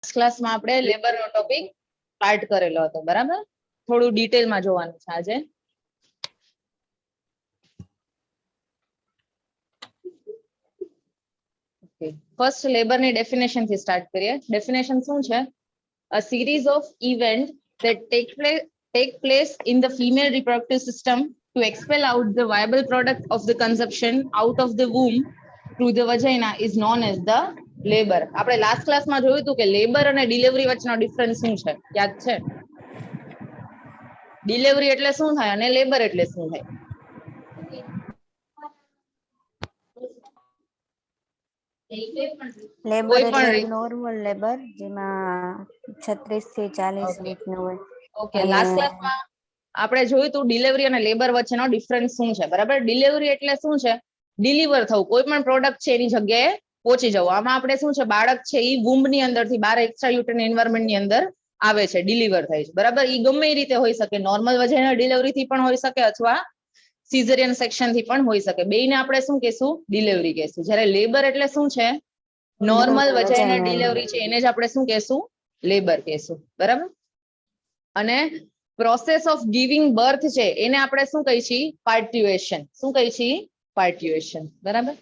ક્લાસમાં આપણે લેબરનો topic start કરેલો હતો, બરાબર? થોડું ડિટેલમાં જોવાનું છે આજે. ફર્સ્ટ લેબરની ડેફિનેશન થી સ્ટાર્ટ કરીએ. ડેફિનેશન શું છે? A series of events that take place in the female reproductive system to expel out the viable product of the conception out of the womb through the vagina is known as the labor. આપણે last ક્લાસમાં જોયું હતું કે labour અને delivery વચ્ચેનો difference શું છે? યાદ છે? ડિલિવરી એટલે શું થાય અને લેબર એટલે શું થાય? લેબર એટલે નોર્મલ લેબર જેમાં 36 થી 40 વીકનું હોય. ઓકે, લાસ્ટ ક્લાસમાં આપણે જોયું હતું ડિલિવરી અને લેબર વચ્ચેનો ડિફરન્સ શું છે, બરાબર? ડિલિવરી એટલે શું છે? ડિલિવર થવું, કોઈ પણ પ્રોડક્ટ છે એની જગ્યાએ પહોંચી જવું. આમાં આપણે શું છે, બાળક છે એ વુમ્બની અંદરથી બહાર એક્સ્ટ્રા યુટેરિન એન્વાયરમેન્ટની અંદર આવે છે, ડિલિવર થાય છે, બરાબર? એ ગમે એ રીતે હોઈ શકે, નોર્મલ વજાઇનલ ડિલિવરીથી પણ હોઈ શકે અથવા સિઝેરિયન સેક્શનથી પણ હોઈ શકે. બેયને આપણે શું કહેશું? ડિલિવરી કહેશું. જ્યારે લેબર એટલે શું છે? નોર્મલ વજાઇનલ ડિલિવરી છે એને જ આપણે શું કહેશું? લેબર કહેશું, બરાબર? અને પ્રોસેસ ઓફ ગિવિંગ બર્થ છે એને આપણે શું કહીએ છીએ? પાર્ટ્યુએશન. શું કહીએ છીએ? પાર્ટ્યુએશન, બરાબર?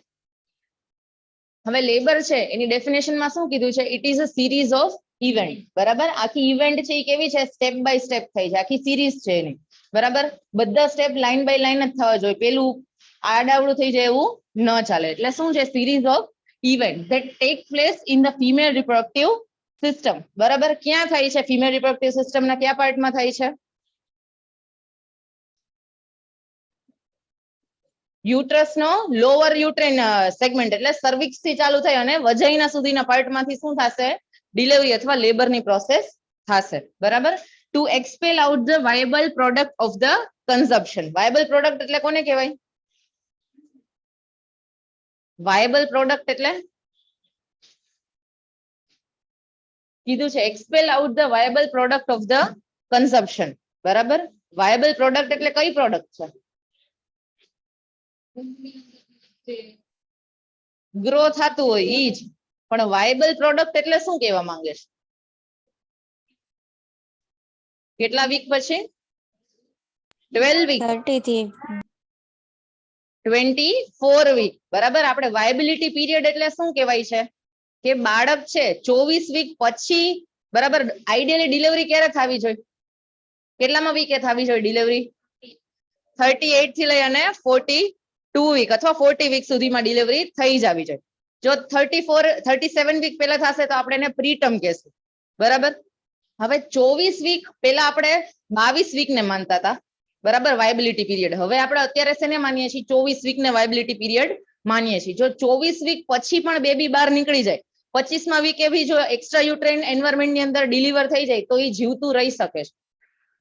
હવે લેબર છે એની ડેફિનેશનમાં શું કીધું છે? It is a series of event, બરાબર? આખી ઇવેન્ટ છે એ કેવી છે? સ્ટેપ બાય સ્ટેપ થઈ છે, આખી સિરીઝ છે એની, બરાબર? બધા સ્ટેપ લાઈન બાય લાઈન જ થવા જોઈએ, પેલું આડાવડું થઈ જાય એવું ન ચાલે. એટલે શું છે? Series of event that take place in the female reproductive system, બરાબર? ક્યાં થાય છે? ફિમેલ રિપ્રોડક્ટિવ સિસ્ટમના કયા પાર્ટમાં થાય છે? યુટ્રસનો લોઅર યુટ્રેન સેગમેન્ટ એટલે સર્વિક્સ થી ચાલુ થાય અને વજાઇના સુધીના પાર્ટમાંથી શું થશે? ડિલિવરી અથવા લેબરની પ્રોસેસ થશે, બરાબર? To expel out the viable product of the conception. Viable product એટલે કોને કહેવાય? વાયેબલ પ્રોડક્ટ એટલે કીધું છે expel out the viable product of the conception, બરાબર? વાયેબલ પ્રોડક્ટ એટલે કઈ પ્રોડક્ટ છે? ગ્રો થતું હોય ઈ જ. પણ વાયેબલ પ્રોડક્ટ એટલે શું કહેવા માંગે છે? કેટલા વીક પછી? 12 વીક, 30 થી 24 વીક, બરાબર? આપણે વાયેબિલિટી પીરિયડ એટલે શું કહેવાય છે? કે બાળક છે 24 વીક પછી, બરાબર? આઈડિયલી ડિલિવરી ક્યારે થવી જોઈએ? કેટલામાં વીકે થવી જોઈએ ડિલિવરી? 38 થી લઈ અને 42 વીક અથવા 40 વીક સુધીમાં ડિલિવરી થઈ જવી જોઈએ. જો 37 વીક પહેલા થશે તો આપણે એને પ્રીટર્મ કહેશું, બરાબર? હવે 24 વીક પહેલા આપણે 22 વીક ને માનતા હતા, બરાબર? વાયેબિલિટી પીરિયડ. હવે આપણે અત્યારે શેને માનીએ છીએ? 24 વીક ને વાયેબિલિટી પીરિયડ માનીએ છીએ. જો 24 વીક પછી પણ બેબી બહાર નીકળી જાય, 25મા વીકે બી જો એક્સ્ટ્રા યુટ્રેન એન્વાયરમેન્ટની અંદર ડિલિવર થઈ જાય તો એ જીવતું રહી શકે છે,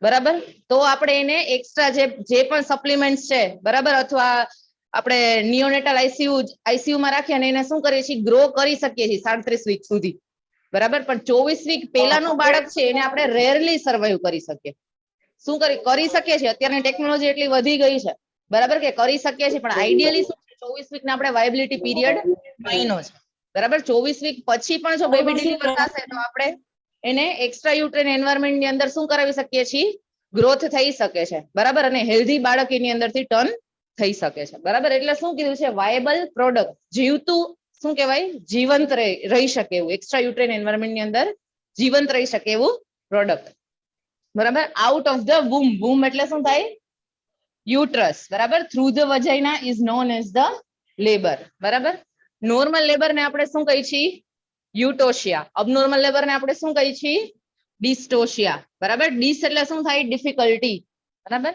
બરાબર? તો આપણે એને એક્સ્ટ્રા જે પણ સપ્લિમેન્ટ્સ છે, બરાબર, અથવા આપણે નિયોનેટલ આઈસીયુમાં રાખી અને એને શું કરીએ છીએ? ગ્રો કરી શકીએ છીએ 37 વીક સુધી, બરાબર? પણ 24 વીક પહેલાનું બાળક છે એને આપણે રેરલી સર્વાઈવ કરી શકીએ. શું કરી શકીએ છીએ? અત્યારની ટેકનોલોજી એટલી વધી ગઈ છે, બરાબર, કે કરી શકીએ છીએ. પણ આઈડિયલી શું છે? 24 વીક ને આપણે વાયેબિલિટી પીરિયડ મહિનો છે, બરાબર? 24 વીક પછી પણ જો બેબી ડિલિવર થશે તો આપણે એને એક્સ્ટ્રા યુટ્રેન એન્વાયરમેન્ટ ની અંદર શું કરાવી શકીએ છીએ? ગ્રોથ થઈ શકે છે, બરાબર? અને હેલ્ધી બાળક એની અંદરથી ટર્ન થઈ શકે છે, બરાબર? એટલે શું કીધું છે? વાયેબલ પ્રોડક્ટ, જીવતું, શું કહેવાય? જીવંત રહી શકે એવું, એક્સ્ટ્રા યુટ્રેન એન્વાયરમેન્ટ ની અંદર જીવંત રહી શકે એવું પ્રોડક્ટ, બરાબર? Out of the womb. Womb એટલે શું થાય? યુટ્રસ, બરાબર? Through the vagina is known as the labour, બરાબર? નોર્મલ લેબર ને આપણે શું કહીએ છીએ? યુટોશિયા. અબનોર્મલ લેબર ને આપણે શું કહીએ છીએ? ડિસ્ટોશિયા, બરાબર? ડિસ એટલે શું થાય? ડિફિકલ્ટી, બરાબર?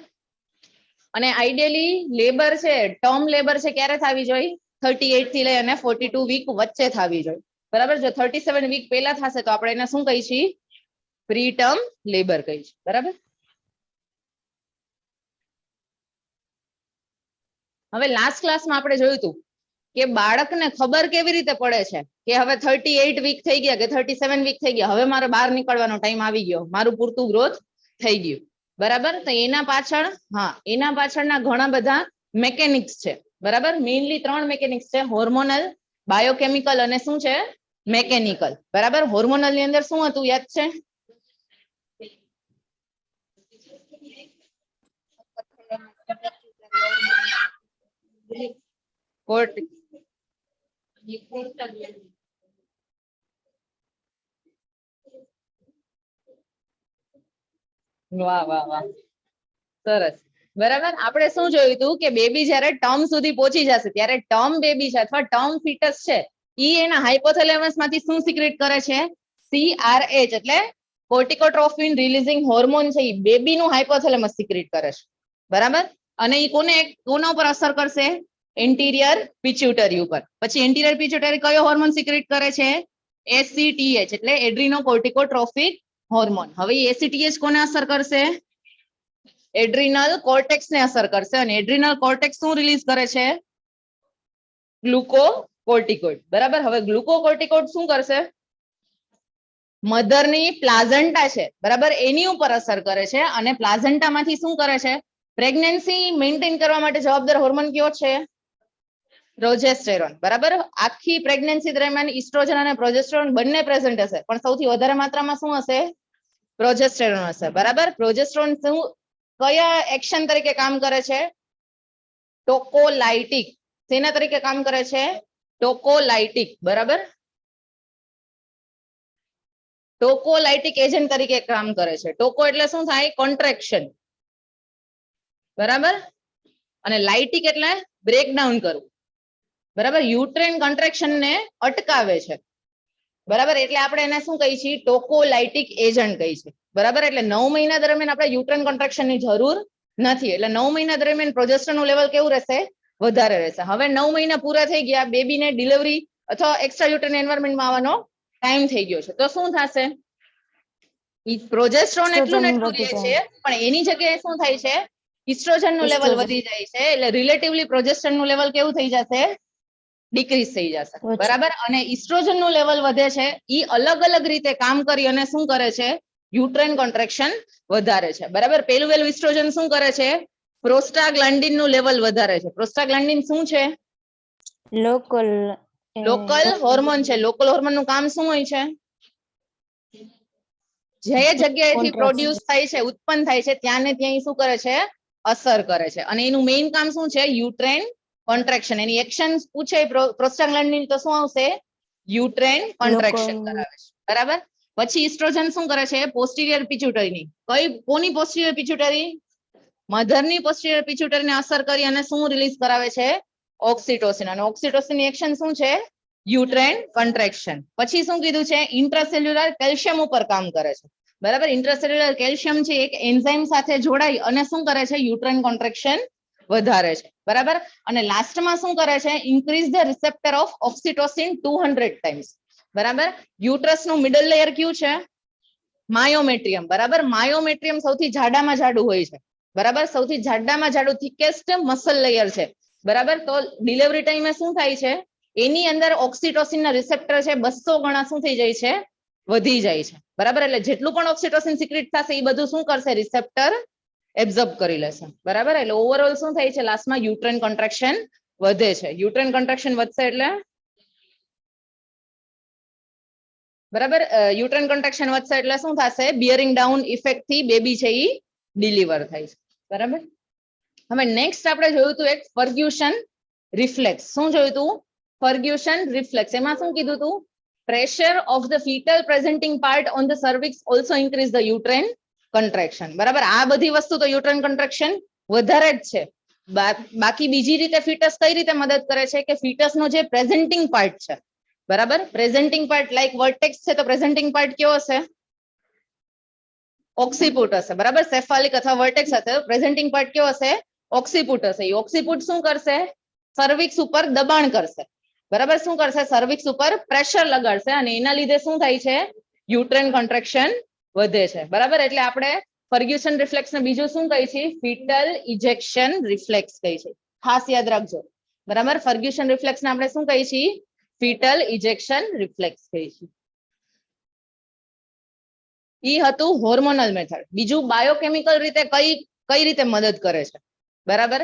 અને આઈડિયલી લેબર છે, ટર્મ લેબર છે, ક્યારે થવી જોઈએ? 38 થી લઈ અને 42 વીક વચ્ચે થવી જોઈએ, બરાબર? જો 37 વીક પહેલા થશે તો આપણે એને શું કહીએ છીએ? પ્રી ટર્મ લેબર કહીએ છીએ, બરાબર? હવે લાસ્ટ ક્લાસમાં આપણે જોયું હતું કે બાળકને ખબર કેવી રીતે પડે છે કે હવે 38 વીક થઈ ગયા કે 37 વીક થઈ ગયા, હવે મારે બહાર નીકળવાનો ટાઈમ આવી ગયો, મારું પૂરતું ગ્રોથ થઈ ગયું, બરાબર? તો એના પાછળ, એના પાછળના ઘણા બધા મેકેનિક્સ છે, બરાબર? મેઇનલી 3 મેકેનિક્સ છે: હોર્મોનલ, બાયોકેમિકલ અને શું છે? મેકેનિકલ, બરાબર. હોર્મોનલ ની અંદર શું હતું યાદ છે? કોર્ટ વાહ વાહ વાહ, સરસ. બરાબર. આપણે શું જોયું હતું કે બેબી જયારે ટર્મ સુધી પહોંચી જશે ત્યારે ટર્મ બેબી છે અથવા ટર્મ ફીટસ છે ઈ એના હાઇપોથેલેમસ માંથી શું સિક્રેટ કરે છે? CRH એટલે કોર્ટિકોટ્રોફિન રિલીઝિંગ હોર્મોન છે ઈ બેબી નું હાઇપોથેલેમસ સિક્રેટ કરે છે, બરાબર. અને ઈ કોના ઉપર અસર કરશે? એન્ટિરિયર પિચ્યુટરી ઉપર. પછી એન્ટિરિયર પિચ્યુટરી કયો હોર્મોન સિક્રેટ કરે છે? ACTH એટલે એડ્રીનોકોર્ટિકોટ્રોફિક હોર્મોન. હવે ACTH કોને અસર કરશે? એડ્રિનલ કોર્ટેક્સ ને અસર કરશે. અને એડ્રિનલ કોર્ટેક્સ શું રિલીઝ કરે છે? ગ્લુકોકોર્ટિકોઇડ, બરાબર. હવે ગ્લુકોકોર્ટિકોઇડ શું કરશે? મધરની પ્લાઝન્ટા છે, બરાબર, એની ઉપર અસર કરે છે. અને પ્લાઝન્ટા માંથી શું કરે છે? પ્રેગ્નન્સી મેન્ટેન કરવા માટે જવાબદાર હોર્મોન કયો છે? પ્રોજેસ્ટેરોન, બરાબર. આખી પ્રેગ્નન્સી દરમિયાન ઇસ્ટ્રોજન અને પ્રોજેસ્ટેરોન બંને પ્રેઝન્ટ હશે, પણ સૌથી વધારે માત્રામાં શું હશે? પ્રોજેસ્ટેરોન હશે, બરાબર. પ્રોજેસ્ટેરોન શું કયા એક્શન તરીકે કામ કરે છે? ટોકોલાઇટિક. શેના તરીકે કામ કરે છે? ટોકોલાઇટિક, બરાબર. ટોકોલાઇટિક એજન્ટ તરીકે કામ કરે છે. ટોકો એટલે શું થાય? કોન્ટ્રેક્શન, બરાબર. અને લાઇટિક એટલે બ્રેકડાઉન કરવું, બરાબર. યુટ્રેન કન્ટ્રેક્શન ને અટકાવે છે, બરાબર. એટલે આપણે એને શું કહીએ છીએ? ટોકોલાઇટિક એજન્ટ કહીએ છીએ, બરાબર. એટલે 9 મહિના દરમિયાન આપણે યુટ્રેન કન્ટ્રેક્શન ની જરૂર નથી. એટલે 9 મહિના દરમિયાન પ્રોજેસ્ટેરોનનું લેવલ કેવું રહેશે? વધારે રહેશે. હવે 9 મહિના પૂરા થઈ ગયા, બેબીને ડિલિવરી અથવા એક્સ્ટ્રા યુટ્રેન એન્વાયરમેન્ટમાં આવવાનો ટાઈમ થઈ ગયો છે, તો શું થશે? પ્રોજેસ્ટેરોન એટલું ને એટલું રહે છે, પણ એની જગ્યાએ શું થાય છે? ઇસ્ટ્રોજન નું લેવલ વધી જાય છે. એટલે રિલેટિવલી પ્રોજેસ્ટેરોન નું લેવલ કેવું થઈ જશે? ડિક્રીઝ થઈ જશે, બરાબર. અને ઇસ્ટ્રોજન નું લેવલ વધે છે, ઈ અલગ અલગ રીતે કામ કરી અને શું કરે છે? યુટ્રેન કોન્ટ્રેક્શન વધારે છે, બરાબર. પેલું ઇસ્ટ્રોજન શું કરે છે? પ્રોસ્ટાગ્લેન્ડિન નું લેવલ વધારે છે. પ્રોસ્ટાગ્લેન્ડિન શું છે? લોકલ હોર્મોન છે. લોકલ હોર્મોન નું કામ શું હોય છે? જે જગ્યાએથી પ્રોડ્યુસ થાય છે, ઉત્પન્ન થાય છે, ત્યાં ને ત્યાં શું કરે છે? અસર કરે છે. અને એનું મેઇન કામ શું છે? યુટ્રેન કોન્ટ્રેક્શન. એની એક્શન પૂછે પ્રોસ્ટાગ્લેન્ડિન તો શું આવશે? યુટ્રેન કોન્ટ્રેક્શન કરાવે છે, બરાબર. પછી ઇસ્ટ્રોજન શું કરે છે? પોસ્ટિરિયર પિચ્યુટરીની કોની પોસ્ટિરિયર પિચ્યુટરી? મધરની પોસ્ટિરિયર પિચ્યુટરીને અસર કરી અને શું રિલીઝ કરાવે છે? ઓક્સિટોસિન. અને ઓક્સિટોસિન ની એક્શન શું છે? યુટ્રેન કન્ટ્રેક્શન. પછી શું કીધું છે? ઇન્ટ્રાસેલ્યુલર કેલ્શિયમ ઉપર કામ કરે છે, બરાબર. ઇન્ટ્રાસેલ્યુલર કેલ્શિયમ છે એક એન્ઝાઇમ સાથે જોડાઈ અને શું કરે છે? યુટ્રેન કોન્ટ્રેક્શન વધારે છે, બરાબર. અને લાસ્ટમાં શું કરે છે? Increase the receptor of oxytocin 200 times, બરાબર. યુટ્રસ નું મિડલ લેયર કયું છે? માયોમેટ્રિયમ, બરાબર. માયોમેટ્રિયમ સૌથી જાડામાં જાડું હોય છે, બરાબર. સૌથી જાડામાં જાડું થિકેસ્ટ મસલ લેયર છે, બરાબર. તો ડિલિવરી ટાઈમે શું થાય છે? એની અંદર ઓક્સિટોસિન ના રિસેપ્ટર છે 200 ગણા શું થઈ જાય છે? વધી જાય છે, બરાબર. એટલે જેટલું પણ ઓક્સિટોસિન સિક્રેટ થશે એ બધું શું કરશે? રિસેપ્ટર એબ્ઝોર્બ કરી લેશે, બરાબર. એટલે ઓવરઓલ શું થાય છે? લાસ્ટમાં યુટ્રેન કોન્ટ્રેક્શન વધે છે. યુટ્રેન કોન્ટ્રેક્શન વધશે એટલે બરાબર, યુટ્રેન કોન્ટ્રેક્શન વધશે એટલે શું થશે? બિયરિંગ ડાઉન ઇફેક્ટ થી બેબી છે ઈ ડિલિવર થાય છે, બરાબર. હવે નેક્સ્ટ આપણે જોયું હતું એક ફર્ગ્યુશન રિફ્લેક્સ. શું જોયું હતું? Ferguson reflex. એમાં શું કીધું હતું? Pressure of the fetal presenting part on the cervix also increase the uterine contraction, બરાબર. આ બધી વસ્તુ તો યુટ્રેન કન્ટ્રેક્શન વધારે જ છે. બાકી બીજી રીતે ફીટસ કઈ રીતે મદદ કરે છે? કે ફીટસ નો જે પ્રેઝન્ટિંગ પાર્ટ છે, બરાબર, પ્રેઝન્ટિંગ પાર્ટ લાઈક વર્ટેક્સ છે, તો પ્રેઝન્ટિંગ પાર્ટ કયો હશે? ઓક્સિપુટ હશે, બરાબર. સેફાલિક અથવા વર્ટેક્સ હશે, પ્રેઝન્ટિંગ પાર્ટ કયો હશે? ઓક્સિપુટ હશે. એ ઓક્સિપુટ શું કરશે? સર્વિક્સ ઉપર દબાણ કરશે, બરાબર. શું કરશે? સર્વિક્સ ઉપર પ્રેશર લગાડશે અને એના લીધે શું થાય છે? યુટ્રેન કોન્ટ્રેક્શન વધે છે, બરાબર. એટલે આપણે ફર્ગ્યુસન રિફ્લેક્સ ને બીજું શું કહી છે? ફીટલ ઇજેક્શન રિફ્લેક્સ કહી છે. ખાસ યાદ રાખજો, બરાબર. ફર્ગ્યુસન રિફ્લેક્સ ને આપણે શું કહી છીએ? ફીટલ ઇજેક્શન રિફ્લેક્સ કહી છે. ઈ હતું હોર્મોનલ મેથડ. બીજું બાયોકેમિકલ રીતે કઈ રીતે મદદ કરે છે, બરાબર.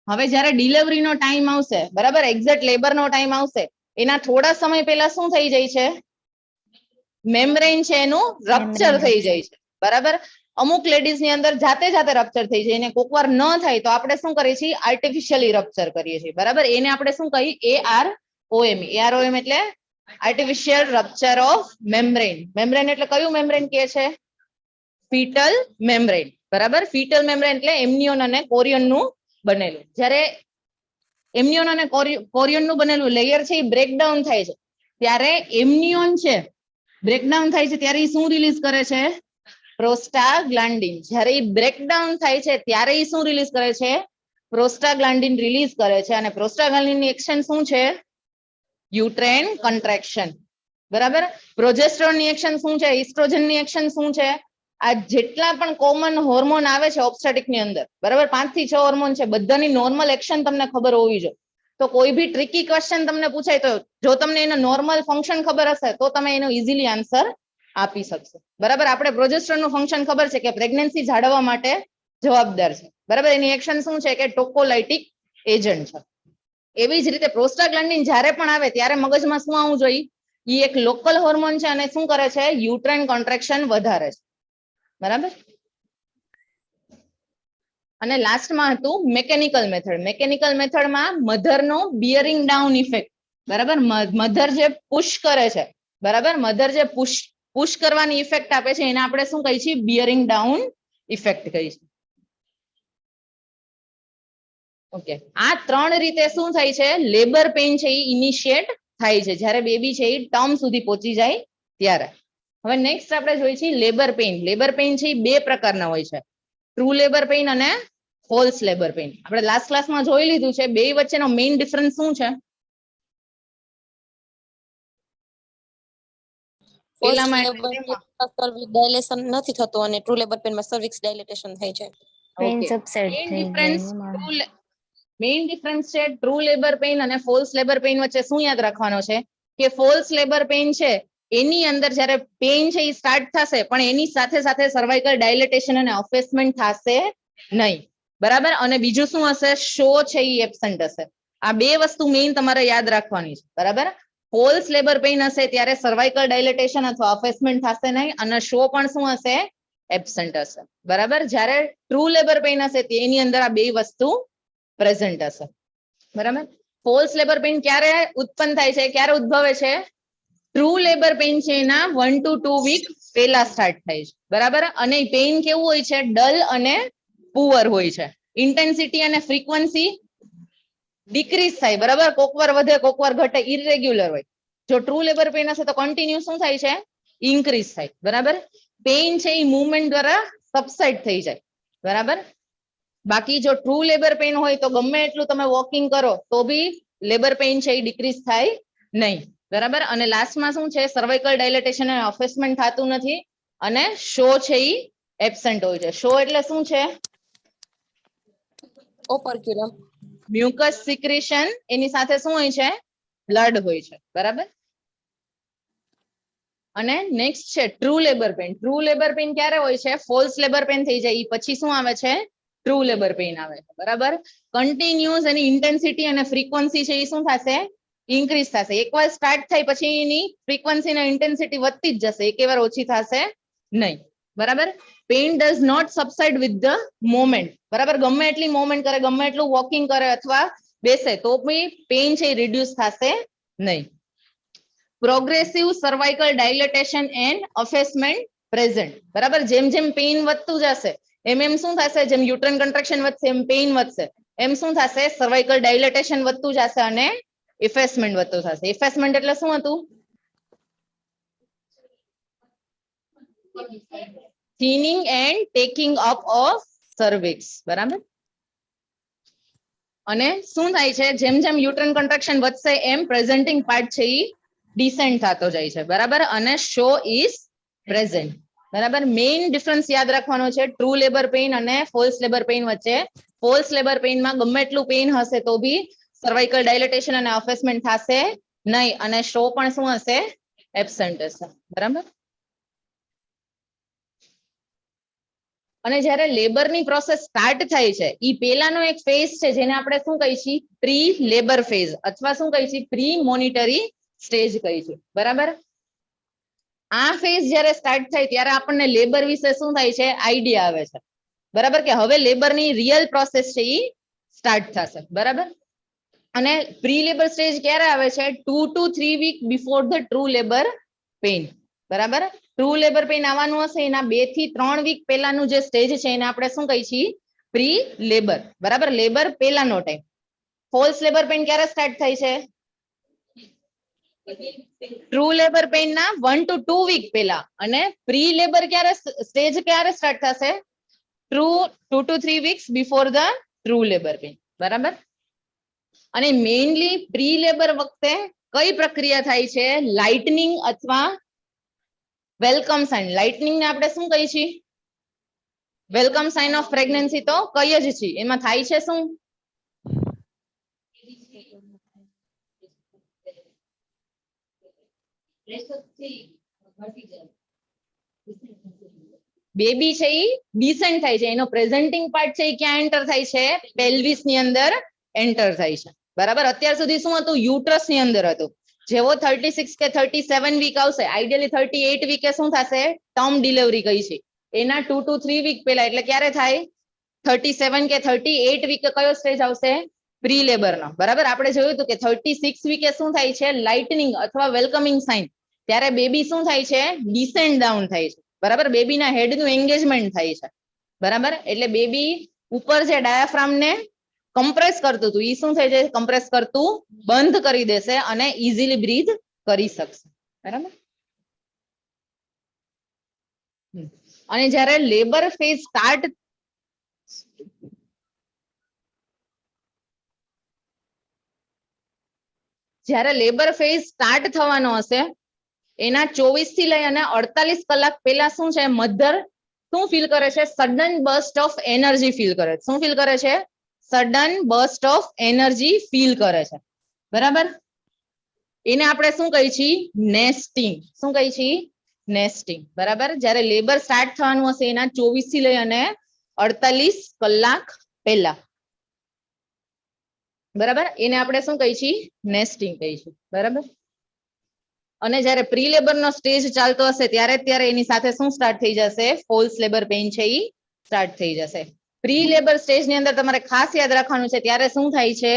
હવે જ્યારે ડિલિવરીનો ટાઈમ આવશે, બરાબર, એક્ઝેક્ટ લેબર નો ટાઈમ આવશે, એના થોડા સમય પહેલા શું થઈ જાય છે, મેમ્બ્રેન છે એનું રપ્ચર Membrane થઈ rupture. જાય છે, બરાબર. અમુક લેડીઝ ની અંદર જાતે રપ્ચર થઈ જાય, એને કોક વાર ન થાય તો આપણે શું કરીએ છીએ, આર્ટિફિશિયલી રપ્ચર કરીએ છીએ, બરાબર. એને આપણે શું કહીએ, AROM. AROM એટલે artificial rupture of membrane. Membrane એટલે કયું મેમ્બ્રેન કહે છે, ફીટલ મેમ્બ્રેન, બરાબર. ફીટલ મેમ્બ્રેન એટલે એમનિયોન અને કોરિયન નું બનેલું. જ્યારે એમનિયોન અને કોરિયન નું બનેલું લેયર છે એ બ્રેકડાઉન થાય છે, ત્યારે એમનિયોન છે બ્રેકડાઉન થાય છે ત્યારે એ શું રિલીઝ કરે છે, પ્રોસ્ટાગ્લાન્ડિન. જ્યારે એ બ્રેકડાઉન થાય છે ત્યારે એ શું રિલીઝ કરે છે, પ્રોસ્ટાગ્લાન્ડિન રિલીઝ કરે છે. અને પ્રોસ્ટાગ્લાન્ડિન ની એક્શન શું છે, યુટ્રેન કન્ટ્રેક્શન, બરાબર. પ્રોજેસ્ટ્રોન ની એક્શન શું છે, ઇસ્ટ્રોજન ની એક્શન શું છે. આ જેટલા પણ કોમન હોર્મોન આવે છે ઓબસ્ટેટિક ની અંદર, બરાબર, 5 થી 6 હોર્મોન છે, બધાની નોર્મલ એક્શન તમને ખબર હોવી જોઈએ. તો કોઈ બી ટ્રિકી ક્વેશ્ચન તમને પૂછાય તો જો તમને એનો નોર્મલ ફંક્શન ખબર હશે તો તમે એનો ઇઝીલી આન્સર આપી શકશો, બરાબર. આપણે પ્રોજેસ્ટ્રોન નું ફંક્શન ખબર છે કે પ્રેગ્નન્સી જાળવવા માટે જવાબદાર છે, બરાબર. એની એક્શન શું છે કે ટોકોલાઇટિક એજન્ટ છે. એવી જ રીતે પ્રોસ્ટાગ્લાન્ડિન જ્યારે પણ આવે ત્યારે મગજમાં શું આવવું જોઈએ, એ એક લોકલ હોર્મોન છે અને શું કરે છે, યુટ્રાઇન કોન્ટ્રેક્શન વધારે છે, બરાબર. અને લાસ્ટમાં હતું મેકેનિકલ મેથડ. મેકેનિકલ મેથડમાં મધરનો બિયરિંગ ડાઉન ઇફેક્ટ, બરાબર. મધર જે પુશ કરે છે, બરાબર, મધર જે પુશ કરવાની ઇફેક્ટ આપે છે એને આપણે શું કહીએ છીએ, બિયરિંગ ડાઉન ઇફેક્ટ કહીએ છીએ. ઓકે, આ 3 રીતે શું થાય છે, લેબર પેઇન છે એ ઇનિશિયેટ થાય છે જ્યારે બેબી છે એ ટર્મ સુધી પહોંચી જાય ત્યારે. હવે નેક્સ્ટ આપણે જોઈએ છીએ લેબર પેઇન. લેબર પેઇન છે એ 2 પ્રકારના હોય છે, ટ્રુ લેબર પેઇન અને ફોલ્સ લેબર પેઇન. આપણે લાસ્ટ ક્લાસમાં જોઈ લીધું છે, બે વચ્ચેનો મેઇન ડિફરન્સ શું છે. ફર્સ્ટ પેલામાં લેબર સર્વિક્સ ડાયલેશન નથી થતું અને ટ્રુ લેબર પેનમાં સર્વિક્સ ડાયલેટેશન થાય છે. પેન ઓકે, સબસાઇડ મેઇન થઈ ડિફરન્સ જાય એમાં. છે ટ્રુ લેબર પેઇન અને ફોલ્સ લેબર પેઇન વચ્ચે શું યાદ રાખવાનો છે કે ફોલ્સ લેબર પેઇન છે એની અંદર જ્યારે પેઇન છે એ સ્ટાર્ટ થશે પણ એની સાથે સાથે સર્વાઇકલ ડાયલેટેશન અને અફેસમેન્ટ થશે નહીં, બરાબર. અને બીજું શું હશે, શો છે એ એબસન્ટ હશે. આ 2 વસ્તુ મેઇન તમારે યાદ રાખવાની છે, બરાબર. ફોલ્સ લેબર પેઇન હશે ત્યારે સર્વાઇકલ ડાયલેટેશન અથવા અફેસમેન્ટ થશે નહીં અને શો પણ શું હશે, એબસન્ટ હશે, બરાબર. જ્યારે ટ્રુ લેબર પેઇન હશે તેની અંદર આ 2 વસ્તુ પ્રેઝન્ટ હશે, બરાબર. ફોલ્સ લેબર પેઇન ક્યારે ઉત્પન્ન થાય છે, ક્યારે ઉદ્ભવે છે, ટ્રુ લેબર પેઇન છે એના 1 to 2 વીક પહેલા સ્ટાર્ટ થાય છે, બરાબર. અને પેઇન કેવું હોય છે, ડલ અને પુઅર હોય છે. ઇન્ટેન્સિટી અને ફ્રીક્વન્સી ડિક્રીઝ થાય, બરાબર. કોકવાર વધે કોકવાર ઘટે, ઇરેગ્યુલર હોય. જો ટ્રુ લેબર પેઇન હશે તો કન્ટિન્યુ શું થાય છે, ઇન્ક્રીઝ થાય, બરાબર. પેઇન છે એ મુવમેન્ટ દ્વારા સબસાઇડ થઈ જાય, બરાબર. બાકી જો ટ્રુ લેબર પેઇન હોય તો ગમે એટલું તમે વોકિંગ કરો તો બી લેબર પેઇન છે એ ડિક્રીઝ થાય નહીં, બરાબર. અને લાસ્ટમાં શું છે, સર્વાઇકલ ડાયલેટેશન અને અફેસમેન્ટ થતું નથી અને શો છે એ એબસન્ટ હોય છે. શો એટલે શું છે, ઓપરક્યુલમ. મ્યુકસ સિક્રેશન, એની સાથે શું હોય છે, બ્લડ હોય છે, બરાબર. અને નેક્સ્ટ છે true labour pain. True labour pain ક્યારે હોય છે, ફોલ્સ લેબર પેઇન થઈ જાય પછી શું આવે છે, ટ્રુ લેબર પેઇન આવે છે, બરાબર. કન્ટિન્યુઅસ એની ઇન્ટેન્સિટી અને ફ્રીક્વન્સી છે એ શું થશે, ઇન્ક્રીઝ થશે. એકવાર સ્ટાર્ટ થાય પછી એની ફ્રીક્વન્સી અને ઇન્ટેન્સિટી વધતી જ જશે, એકેવાર ઓછી થશે નહીં, બરાબર. Pain does not subside with the moment, બરાબર. ગમે એટલી મોમેન્ટ કરે, ગમે એટલું વોકિંગ કરે અથવા બેસે તો બી પેઇન છે એ રિડ્યુસ થશે નહીં. પ્રોગ્રેસિવ સર્વાઇકલ ડાયલેટેશન એન્ડ અફેસમેન્ટ પ્રેઝન્ટ, બરાબર. જેમ જેમ પેઇન વધતું જશે એમ એમ શું થશે, જેમ યુટ્રન કન્ટ્રેક્શન વધશે એમ પેઇન વધશે, એમ શું થશે, સર્વાઇકલ ડાયલેટેશન વધતું જશે અને ઇફેસમેન્ટ વધતું થશે. ઇફેસમેન્ટ એટલે શું હતું, thinning and taking up of cervix, બરાબર. અને શું થાય છે, જેમ જેમ યુટ્રન કન્ટ્રેક્શન વધશે એમ પ્રેઝન્ટિંગ પાર્ટ છે એ ડિસેન્ટ થતો જાય છે, બરાબર. અને શો ઇઝ પ્રેઝન્ટ, બરાબર. મેઇન ડિફરન્સ યાદ રાખવાનો છે ટ્રુ લેબર પેઇન અને ફોલ્સ લેબર પેઇન વચ્ચે. ફોલ્સ લેબર પેઇનમાં ગમે એટલું પેઇન હશે તો બી સર્વાઇકલ ડાયલેટેશન અને અફેસમેન્ટ થશે નહીં અને શો પણ શું હશે, એબસન્ટ હશે, બરાબર. અને જ્યારે લેબરની પ્રોસેસ સ્ટાર્ટ થાય છે એ પેલાનો એક ફેઝ છે જેને આપણે શું કહીએ છીએ પ્રી લેબર ફેઝ અથવા શું કહીએ છીએ પ્રી મોનિટરી સ્ટેજ કહીશું બરાબર આ ફેઝ જ્યારે સ્ટાર્ટ થાય ત્યારે આપણને લેબર વિશે શું થાય છે આઈડિયા આવે છે બરાબર કે હવે લેબરની રિયલ પ્રોસેસ છે એ સ્ટાર્ટ થશે બરાબર અને પ્રી લેબર સ્ટેજ ક્યારે આવે છે 2 to 3 week before the true labour pain બરાબર ટ્રુ લેબર પેઇન આવવાનું હશે એના 2 થી 3 વીક પહેલાનું જે સ્ટેજ છે એને આપણે શું કહીએ છીએ પ્રી લેબર બરાબર લેબર પહેલાનો ટાઈમ ફોલ્સ લેબર પેઇન ક્યારે સ્ટાર્ટ થાય છે ટ્રુ લેબર પેઇન ના 1 to 2 વીક પહેલા અને પ્રી લેબર ક્યારે સ્ટેજ ક્યારે સ્ટાર્ટ થશે 2 to 3 weeks before the true labour pain બરાબર અને મેઇનલી પ્રી લેબર વખતે કઈ પ્રક્રિયા થાય છે લાઇટનિંગ અથવા વેલકમ સાઇન લાઇટનિંગ ને આપણે શું કહીએ છીએ વેલકમ સાઇન ઓફ પ્રેગ્નન્સી તો કઈ જ છે એમાં થાય છે શું બેબી છે એ ડિસેન્ટ થાય છે એનો પ્રેઝન્ટિંગ પાર્ટ છે એ ક્યાં એન્ટર થાય છે પેલ્વિસ ની અંદર એન્ટર થાય છે બરાબર અત્યાર સુધી શું હતું યુટ્રસ ની અંદર હતું જેવો 36 કે 37 વીક આવશે આઈડિયલી 38 વીકે શું થશે ટર્મ ડિલિવરી કહી છે એના 2 to 3 વીક પહેલા એટલે ક્યારે થાય 37 કે 38 વીકે કયો સ્ટેજ આવશે પ્રી લેબર નો બરાબર આપણે જોયું હતું કે 36 વીકે શું થાય છે લાઇટનિંગ અથવા વેલકમિંગ સાઇન ત્યારે બેબી શું થાય છે ડિસેન્ટ ડાઉન થાય છે બરાબર બેબીના હેડ નું એંગેજમેન્ટ થાય છે બરાબર એટલે બેબી ઉપર જે ડાયાફ્રામ ને કમ્પ્રેસ કરતું હતું એ શું થઈ જાય કમ્પ્રેસ કરતું બંધ કરી દેશે અને ઇઝીલી બ્રીથ કરી શકશે બરાબર અને જ્યારે લેબર ફેઝ સ્ટાર્ટ જ્યારે લેબર ફેઝ સ્ટાર્ટ થવાનો હશે એના 24 થી લઈ અને 48 કલાક પહેલા શું છે મધર શું ફીલ કરે છે sudden burst of energy feel કરે છે શું ફીલ કરે છે sudden burst of energy feel કરે છે બરાબર એને આપણે શું કહીએ છીએ નેસ્ટિંગ શું કહીએ છીએ નેસ્ટિંગ બરાબર જ્યારે લેબર સ્ટાર્ટ થવાનું હશે એના 24 થી લઈ અને 48 કલાક પહેલા બરાબર એને આપણે શું કહીએ છીએ નેસ્ટિંગ કહીશું બરાબર અને જ્યારે પ્રી લેબર નો સ્ટેજ ચાલતો હશે ત્યારે એની સાથે શું સ્ટાર્ટ થઈ જશે ફોલ્સ લેબર પેઇન છે એ સ્ટાર્ટ થઈ જશે પ્રી લેબર સ્ટેજ ની અંદર તમારે ખાસ યાદ રાખવાનું છે ત્યારે શું થાય છે